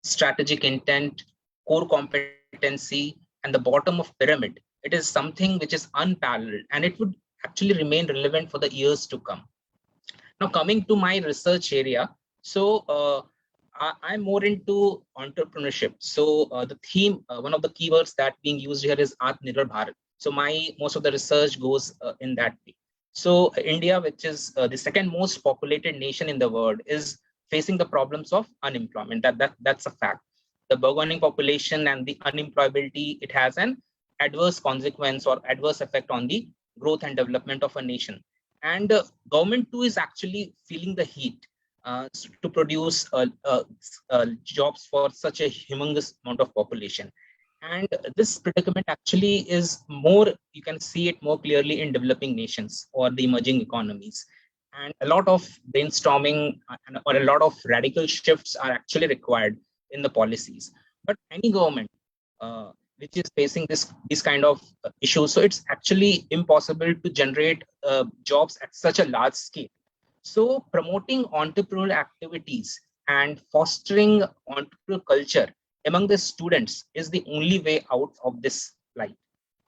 strategic intent, core competency, and the bottom of pyramid, it is something which is unparalleled, and it would actually remain relevant for the years to come. Now, coming to my research area, so I'm more into entrepreneurship. So the theme, one of the keywords that being used here is Atmanirbhar Bharat. So most of the research goes in that way. So India, which is the second most populated nation in the world, is facing the problems of unemployment. That's a fact. The burgeoning population and the unemployability, it has an adverse consequence or adverse effect on the growth and development of a nation. And government too is actually feeling the heat to produce jobs for such a humongous amount of population. And this predicament actually is more, you can see it more clearly in developing nations or the emerging economies. And a lot of brainstorming or a lot of radical shifts are actually required in the policies. But any government which is facing these kind of issues, so it's actually impossible to generate jobs at such a large scale. So promoting entrepreneurial activities and fostering entrepreneurial culture among the students is the only way out of this plight.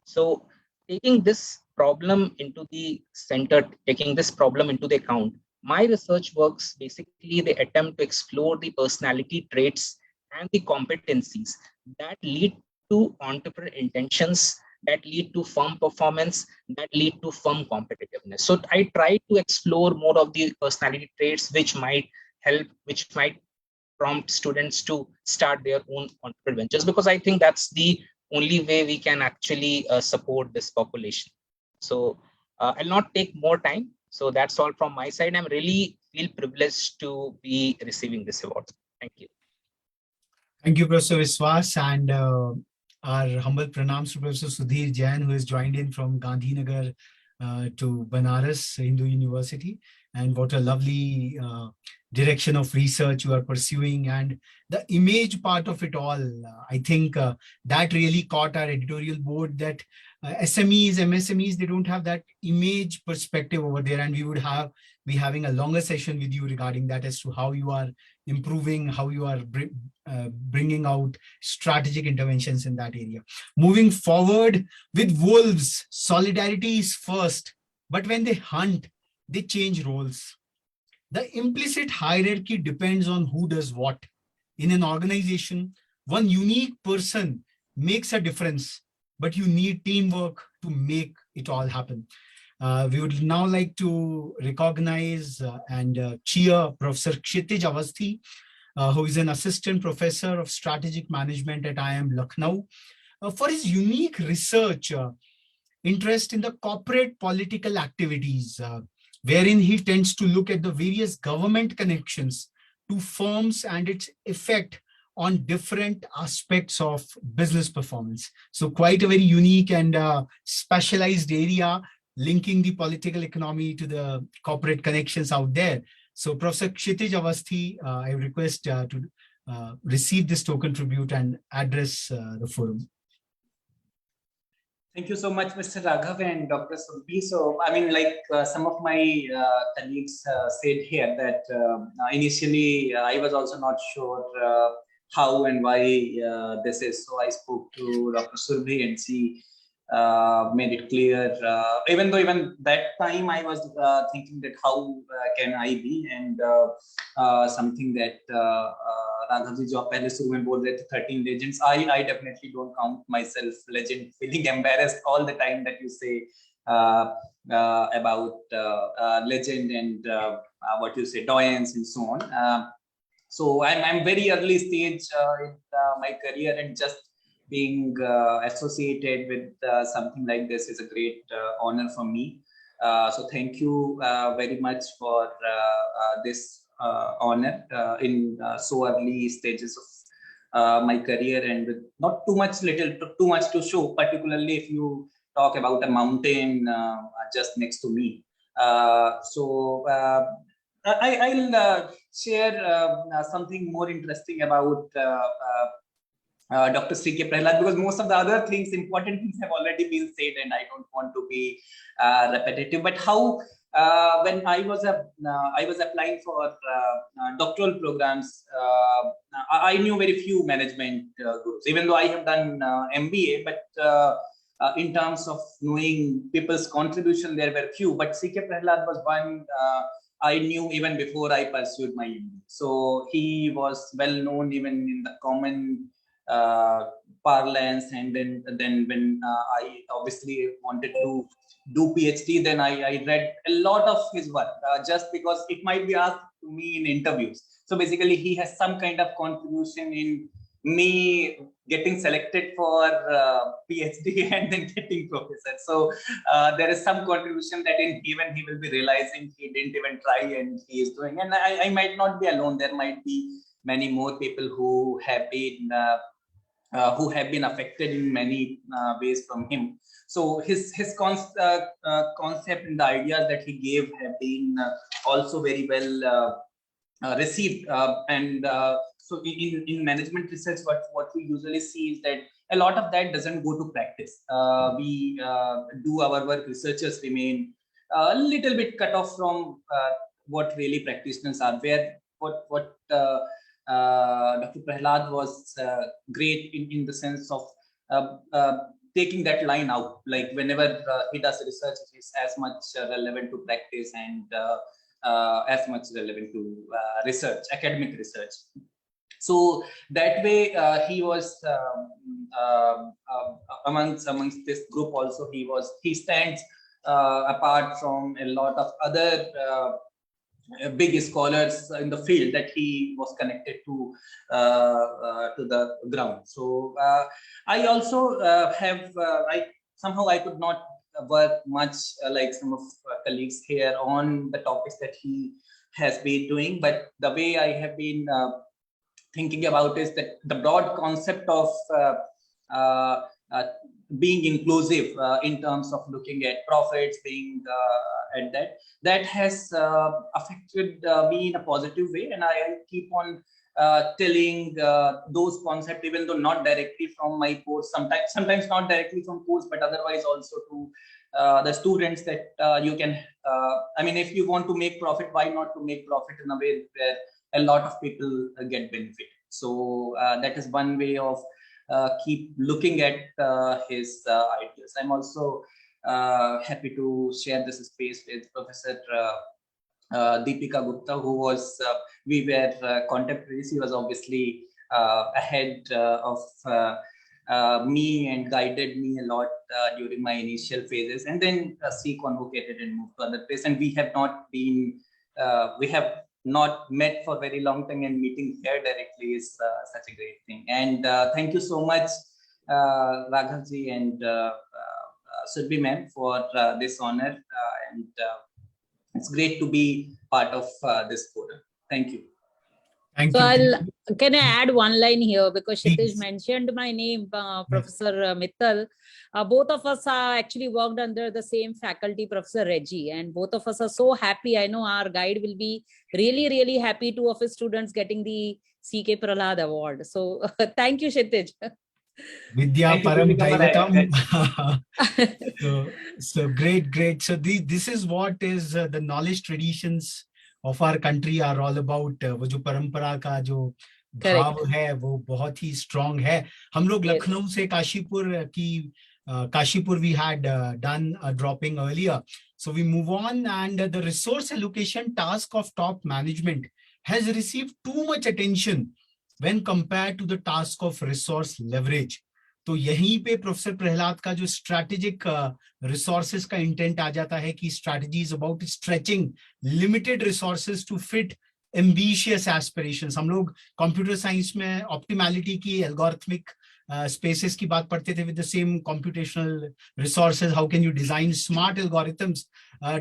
So taking this problem into the center, taking this problem into the account, my research works basically they attempt to explore the personality traits and the competencies that lead to entrepreneurial intentions, that lead to firm performance, that lead to firm competitiveness. So I try to explore more of the personality traits which might help, which might prompt students to start their own entrepreneurial ventures, because I think that's the only way we can actually support this population. So I'll not take more time. So that's all from my side. I'm really feel privileged to be receiving this award. Thank you. Thank you, Professor Viswas, and our humble pranams to Professor Sudhir Jain, who has joined in from Gandhinagar to Banaras Hindu University. And what a lovely direction of research you are pursuing. And the image part of it all, I think that really caught our editorial board, that SMEs, MSMEs, they don't have that image perspective over there. And we would be having a longer session with you regarding that, as to how you are improving, how you are bringing out strategic interventions in that area. Moving forward with wolves, solidarity is first, but when they hunt, they change roles. The implicit hierarchy depends on who does what. In an organization, one unique person makes a difference, but you need teamwork to make it all happen. We would now like to recognize and cheer Professor Kshitij Awasthi, who is an assistant professor of strategic management at IIM Lucknow, for his unique research interest in the corporate political activities, wherein he tends to look at the various government connections to firms and its effect on different aspects of business performance. So quite a very unique and specialized area, linking the political economy to the corporate connections out there. So Professor Kshitij Awasthi, I request to receive this token tribute and address the forum. Thank you so much, Mr. Raghav and Dr. Surbhi. So, I mean, like some of my colleagues said here that initially I was also not sure how and why this is. So I spoke to Dr. Surbhi and she made it clear. Even that time I was thinking that how can I be, and something that Raghav ji जो पहले शुरू में बोल रहे थे 13 legends, I definitely don't count myself legend, feeling embarrassed all the time that you say about legend and what you say doyens and so on. So I'm very early stage in my career, and just being associated with something like this is a great honor for me. So thank you very much for this honor in so early stages of my career, and with not too much to show, particularly if you talk about a mountain just next to me. So I'll share something more interesting about Dr. C.K. Prahalad, because most of the other things, important things have already been said, and I don't want to be repetitive. But how when I was applying for doctoral programs, I knew very few management gurus, even though I have done MBA, but in terms of knowing people's contribution, there were few, but CK Prahalad was one I knew even before I pursued my MBA. So he was well known even in the common parlance, and then when I obviously wanted to do PhD, then I read a lot of his work just because it might be asked to me in interviews. So basically, he has some kind of contribution in me getting selected for PhD and then getting professor. So there is some contribution that even he will be realizing he didn't even try and he is doing. And I might not be alone. There might be many more people who have been affected in many ways from him. So his concept and the ideas that he gave have been also very well received. So in management research, what we usually see is that a lot of that doesn't go to practice. We do our work, researchers remain a little bit cut off from what really practitioners are. Where what Dr. Prahalad was great in the sense of taking that line out. Like whenever he does research, it is as much relevant to practice and as much relevant to research, academic research. So that way, he was amongst this group. Also, he stands apart from a lot of other big scholars in the field that he was connected to the ground. So I also somehow I could not work much like some of colleagues here on the topics that he has been doing, but the way I have been thinking about is that the broad concept of being inclusive in terms of looking at profits, being at that has affected me in a positive way, and I keep on telling those concepts, even though not directly from my course, sometimes not directly from course, but otherwise also to the students that you can, I mean, if you want to make profit, why not to make profit in a way where a lot of people get benefit. So that is one way of keep looking at his ideas. I'm also happy to share this space with Professor Deepika Gupta, who was, we were contemporaries. He was obviously ahead of me and guided me a lot during my initial phases, and then she convocated and moved to other place. And we have not been, we have not met for very long time, and meeting here directly is such a great thing. And thank you so much, Raghavji and Surbhi ma'am, for this honor. And it's great to be part of this forum. Thank you. So can I add one line here, because Kshitij mentioned my name, Professor Mittal. Both of us are actually worked under the same faculty, Professor Reggie, and both of us are so happy. I know our guide will be really, really happy, two of his students getting the CK Prahalad Award. So thank you, Kshitij. Vidya Param Daivatam. So great. So this is what is the knowledge traditions of our country are all about. वो जो परंपरा का जो भाव है वो बहुत ही strong है. हम लोग लखनऊ से Kashipur we had done a dropping earlier. So we move on, and the resource allocation task of top management has received too much attention when compared to the task of resource leverage. तो यहीं पे professor Prahlad का जो strategic resources का intent आ जाता है कि strategy is about stretching limited resources to fit ambitious aspirations. हम लोग कंप्यूटर साइंस में ऑप्टिमैलिटी की एल्गोरिथमिक spaces की बात पढ़ते थे with the same computational resources. How can you design smart algorithms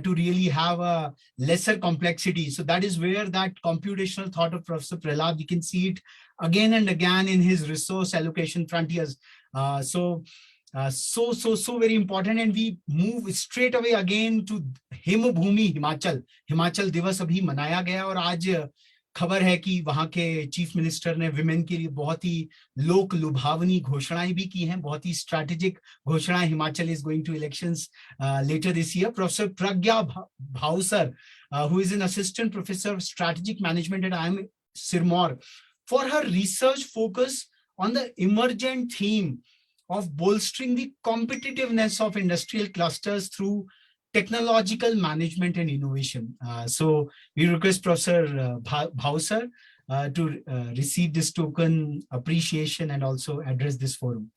to really have a lesser complexity? So that is where that computational thought of Professor Prahalad, we can see it again and again in his resource allocation frontiers. So very important. And we move straight away again to Himabhumi, Himachal. Himachal Divas abhi manaya gaya, और आज खबर है कि वहां के chief minister ने women के लिए बहुत ही लोक लुभावनी घोषणाएं भी की हैं, बहुत ही स्ट्रैटेजिक घोषणाएं. Himachal is going to elections later this year. Professor Pragya Bhausar, who is an assistant professor of strategic management at IIM Sirmaur, for her research focus on the emergent theme of bolstering the competitiveness of industrial clusters through technological management and innovation. So we request Professor Bhausar to receive this token appreciation and also address this forum.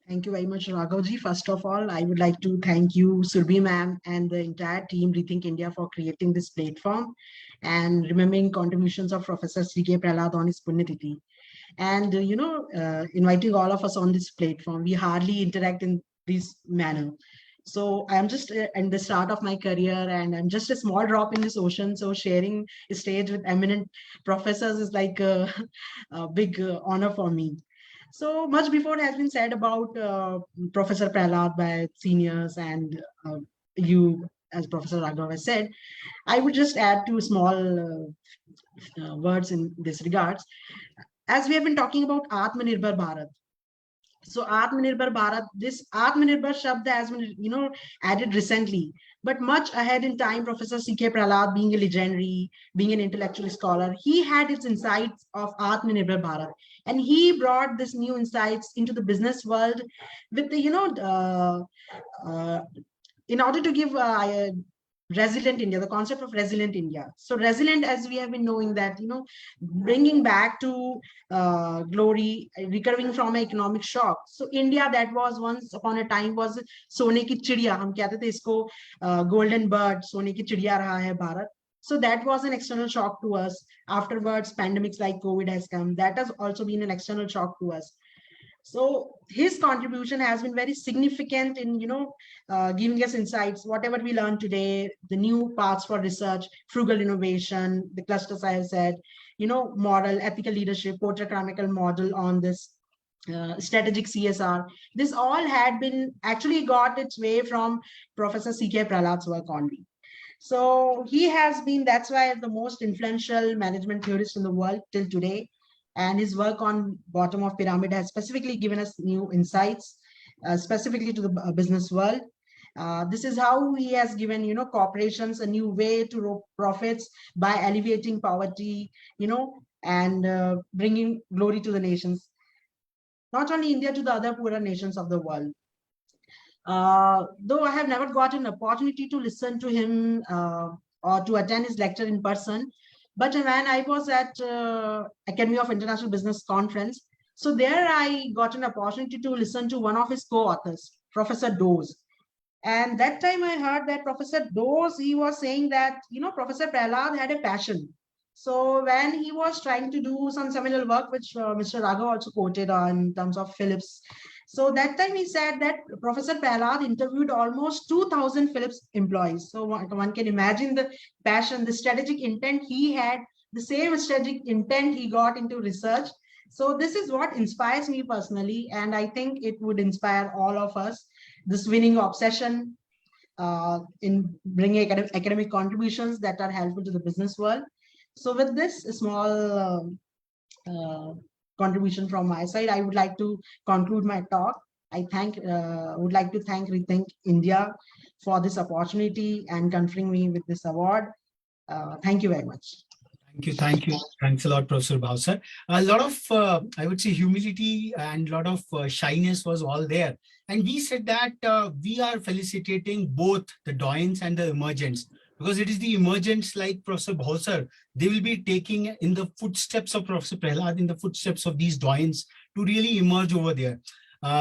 Thank you very much, Raghavji. First of all, I would like to thank you, Surbhi ma'am, and the entire team Rethink India for creating this platform and remembering contributions of Professor C.K. Prahalad on his Punyatithi. And, inviting all of us on this platform. We hardly interact in this manner. So I'm just in the start of my career and I'm just a small drop in this ocean. So sharing a stage with eminent professors is like a big honor for me. So much before has been said about Professor Prahalad by seniors and you, as Professor Raghav has said. I would just add two small words in this regards. As we have been talking about Atmanirbhar Bharat. So Atmanirbhar Bharat, this Atmanirbhar Shabd has been, added recently, but much ahead in time. Professor C.K. Prahalad, being a legendary, being an intellectual scholar, he had his insights of Atmanirbhar Bharat, and he brought this new insights into the business world with the, in order to give resilient India, the concept of resilient India. So resilient, as we have been knowing that, bringing back to glory, recovering from an economic shock. So India, that was once upon a time was सोने की चिड़िया, हम कहते थे इसको golden bird, सोने की चिड़िया रहा है Bharat. So that was an external shock to us. Afterwards, pandemics like COVID has come. That has also been an external shock to us. So his contribution has been very significant in, giving us insights, whatever we learned today, the new paths for research, frugal innovation, the clusters I have said, moral, ethical leadership, portrait-chromical model on this strategic CSR. This all had been actually got its way from Professor C.K. Prahalad's work only. So he has been, that's why the most influential management theorist in the world till today. And his work on bottom of pyramid has specifically given us new insights, specifically to the business world. This is how he has given, corporations a new way to profits by alleviating poverty, and bringing glory to the nations, not only India, to the other poorer nations of the world. Though I have never got an opportunity to listen to him or to attend his lecture in person, but when I was at Academy of International Business Conference, so there I got an opportunity to listen to one of his co-authors, Professor Dose. And that time I heard that Professor Dose, he was saying that, Professor Prahalad had a passion. So when he was trying to do some seminal work, which Mr. Raghav also quoted on in terms of Philips. So that time he said that Professor Prahalad interviewed almost 2,000 Philips employees. So one can imagine the passion, the strategic intent he had, the same strategic intent he got into research. So this is what inspires me personally. And I think it would inspire all of us, this winning obsession in bringing academic contributions that are helpful to the business world. So with this small contribution from my side, I would like to conclude my talk. I would like to thank Rethink India for this opportunity and conferring me with this award. Thank you very much. Thank you. Thanks a lot, Professor Bhausar. A lot of, I would say, humility and a lot of shyness was all there. And we said that we are felicitating both the doyens and the emergents, because it is the emergents like Professor Bhausar, they will be taking in the footsteps of Professor Prahalad, in the footsteps of these doyens to really emerge over there.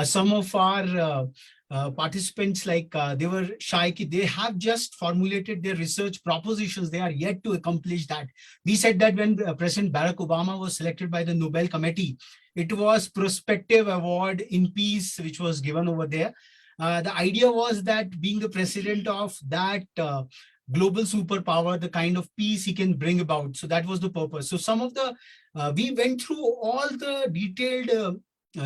Some of our participants, like they were shy, they have just formulated their research propositions. They are yet to accomplish that. We said that when President Barack Obama was selected by the Nobel Committee, it was Prospective Award in Peace, which was given over there. The idea was that being the president of that global superpower, the kind of peace he can bring about. So that was the purpose. So some of the, we went through all the detailed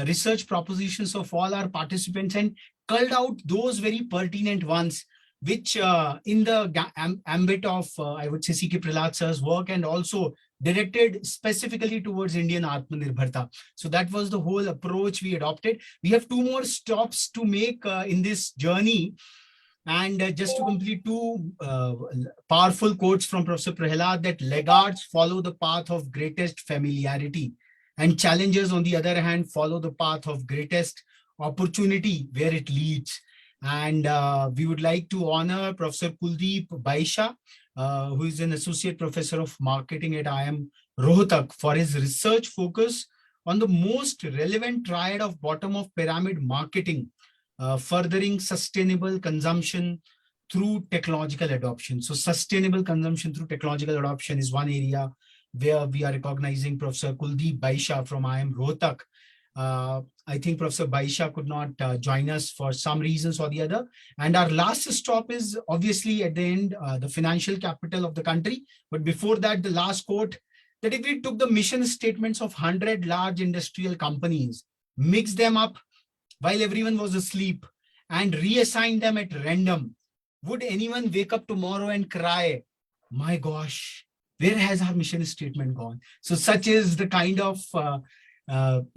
research propositions of all our participants and culled out those very pertinent ones which in the ambit of, I would say, C.K. Prahalad sir's work, and also directed specifically towards Indian Atmanirbharta. So that was the whole approach we adopted. We have 2 more stops to make in this journey. And just to complete 2 powerful quotes from Professor Prahalad, that laggards follow the path of greatest familiarity, and challengers, on the other hand, follow the path of greatest opportunity where it leads. And we would like to honor Professor Kuldeep Baisha, who is an associate professor of marketing at IIM Rohtak, for his research focus on the most relevant triad of bottom of pyramid marketing, furthering sustainable consumption through technological adoption. So sustainable consumption through technological adoption is one area where we are recognizing Professor Kuldeep Baisha from IIM Rohtak. I think Professor Baisha could not join us for some reasons or the other. And our last stop is obviously at the end, the financial capital of the country. But before that, the last quote, that if we took the mission statements of 100 large industrial companies, mix them up while everyone was asleep, and reassign them at random, would anyone wake up tomorrow and cry, my gosh, where has our mission statement gone? So such is the kind of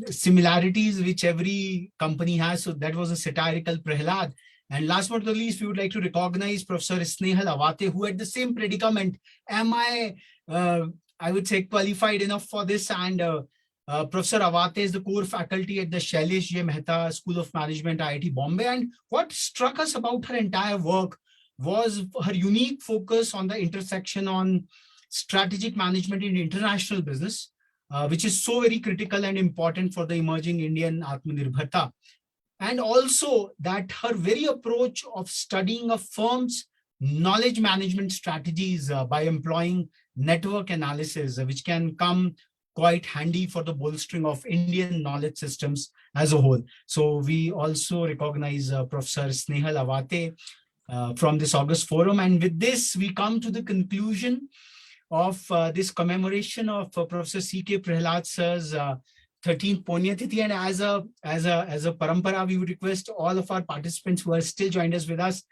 similarities which every company has. So that was a satirical Prahalad. And last but not least, we would like to recognize Professor Snehal Awate, who had the same predicament. Am I would say, qualified enough for this? And Professor Awate is the core faculty at the Shailesh J. Mehta School of Management, IIT Bombay. And what struck us about her entire work was her unique focus on the intersection on strategic management in international business, which is so very critical and important for the emerging Indian Atmanirbharta. And also that her very approach of studying a firm's knowledge management strategies by employing network analysis, which can come quite handy for the bolstering of Indian knowledge systems as a whole. So we also recognize Professor Snehal Awate from this August forum. And with this, we come to the conclusion of this commemoration of Professor C.K. Prahalad sir's 13th Punyatithi. And as a parampara, we would request all of our participants who are still joined us with us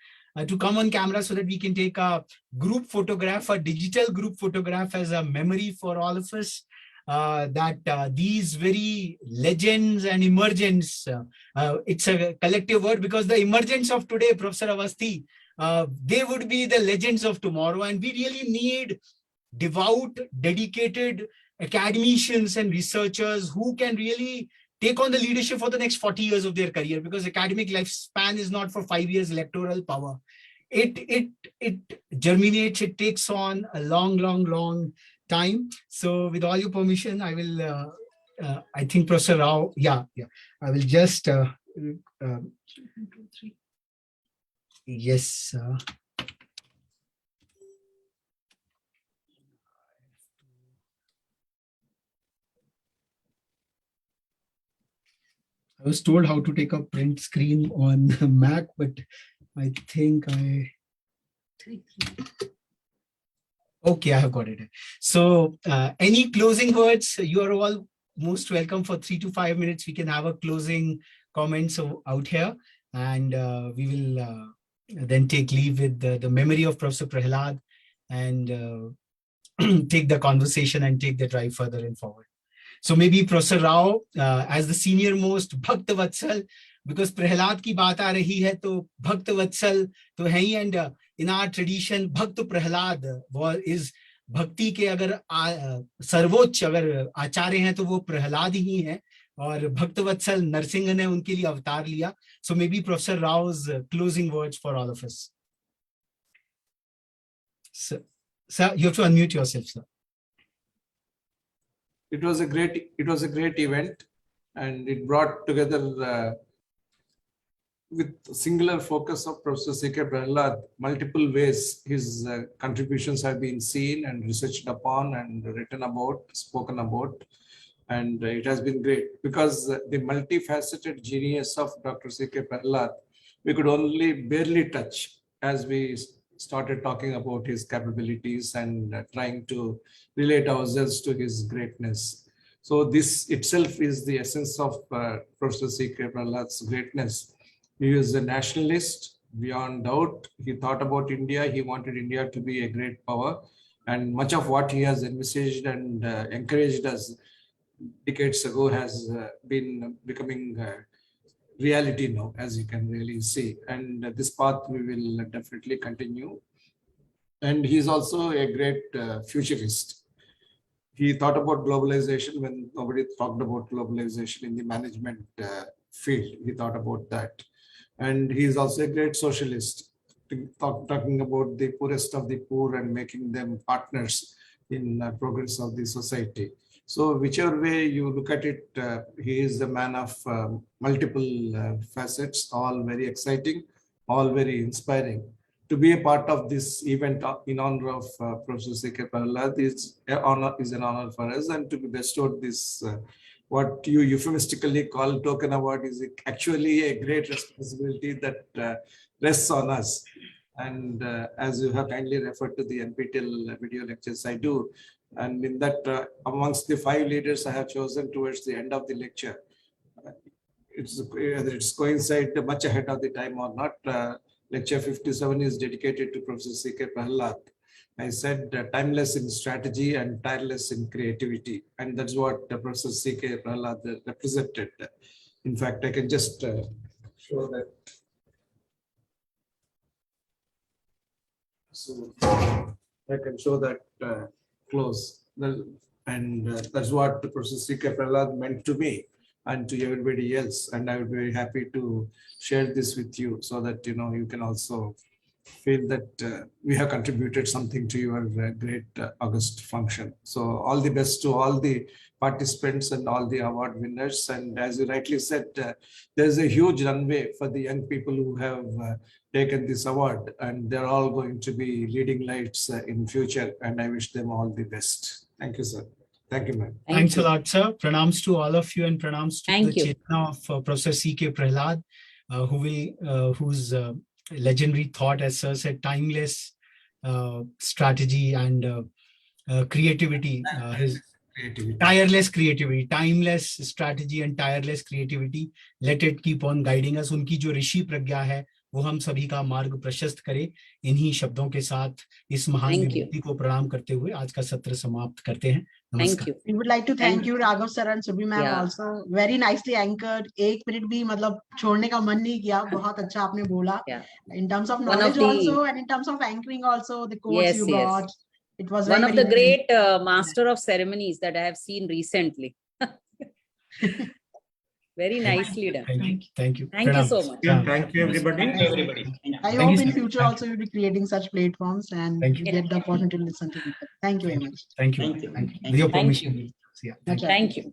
to come on camera so that we can take a group photograph, a digital group photograph, as a memory for all of us. That these very legends and emergents, it's a collective word, because the emergents of today, Professor Awasthi, they would be the legends of tomorrow. And we really need devout, dedicated academicians and researchers who can really take on the leadership for the next 40 years of their career, because academic lifespan is not for 5 years electoral power. It germinates, it takes on a long time. So with all your permission, I will, I think Professor Rao, I will just, yes. I was told how to take a print screen on Mac, but I think okay, I have got it. So any closing words? You are all most welcome for 3 to 5 minutes. We can have a closing comments out here, and we will then take leave with the memory of Professor Prahalad, and take the conversation and take the drive further and forward. So maybe Professor Rao, as the senior most Bhakt Vatsal, because Prahalad ki baat aa rahi hai, to Bhakt Vatsal to hai hi, and in our tradition, Bhakt Prahalad is Bhakti ke agar sarvoch agar acharya hai, to wo Prahalad hi hai, aur Bhakt Vatsal Narsingh ne unke liye avatar liya. So maybe Professor Rao's closing words for all of us. Sir, you have to unmute yourself, sir. It was a great event, and it brought together with singular focus of Professor C.K. Prahalad, multiple ways his contributions have been seen and researched upon and written about, spoken about. And it has been great, because the multifaceted genius of Dr. C.K. Prahalad, we could only barely touch as we started talking about his capabilities and trying to relate ourselves to his greatness. So this itself is the essence of Professor C.K. Prahalad's greatness. He is a nationalist, beyond doubt. He thought about India. He wanted India to be a great power. And much of what he has envisaged and encouraged us decades ago has been becoming reality now, as you can really see. And this path we will definitely continue. And he's also a great futurist. He thought about globalization when nobody talked about globalization in the management field. He thought about that. And he's also a great socialist, talking about the poorest of the poor and making them partners in progress of the society. So whichever way you look at it, he is a man of multiple facets, all very exciting, all very inspiring. To be a part of this event in honor of Professor C.K. Prahalad is an honor for us, and to be bestowed this what you euphemistically call token award is actually a great responsibility that rests on us. And as you have kindly referred to the NPTEL video lectures, I do. And in that, amongst the 5 leaders I have chosen towards the end of the lecture, whether it's coincide much ahead of the time or not, lecture 57 is dedicated to Professor C.K. Prahalad. I said timeless in strategy and tireless in creativity. And that's what Professor C.K. Prahalad represented. In fact, I can just show that. So I can show that close. And that's what Professor C.K. Prahalad meant to me and to everybody else. And I would be very happy to share this with you so that, you can also feel that we have contributed something to your great August function. So all the best to all the participants and all the award winners. And as you rightly said, there's a huge runway for the young people who have taken this award, and they're all going to be leading lights in future. And I wish them all the best. Thank you, sir. Thank you, ma'am. Thanks a lot, sir. Pranams to all of you and pranams to the Chetna of Professor C.K. Prahalad, whose legendary thought, as sir said, timeless strategy and creativity, his tireless creativity, timeless strategy and tireless creativity. Let it keep on guiding us. उनकी जो ऋषि प्रज्ञा है वो हम सभी का मार्ग प्रशस्त करे। इन्हीं शब्दों के साथ इस महान विभूति को प्रणाम करते हुए आज का सत्र समाप्त करते हैं। नमस्कार। We would like to thank you, Raghav sir and Subhi ma'am, also very nicely anchored. एक मिनट भी मतलब छोड़ने का मन नहीं किया, बहुत अच्छा आपने बोला. In terms of knowledge also and in terms of anchoring also, the quotes you brought. It was one of the great master of ceremonies that I have seen recently. Very nicely done. Thank you. Thank you so much. Thank you, everybody. Thank you, everybody. I hope in future also you'll be creating such platforms and get the opportunity to listen to people. Thank you very much. Thank you. With your permission. Thank you. Thank you.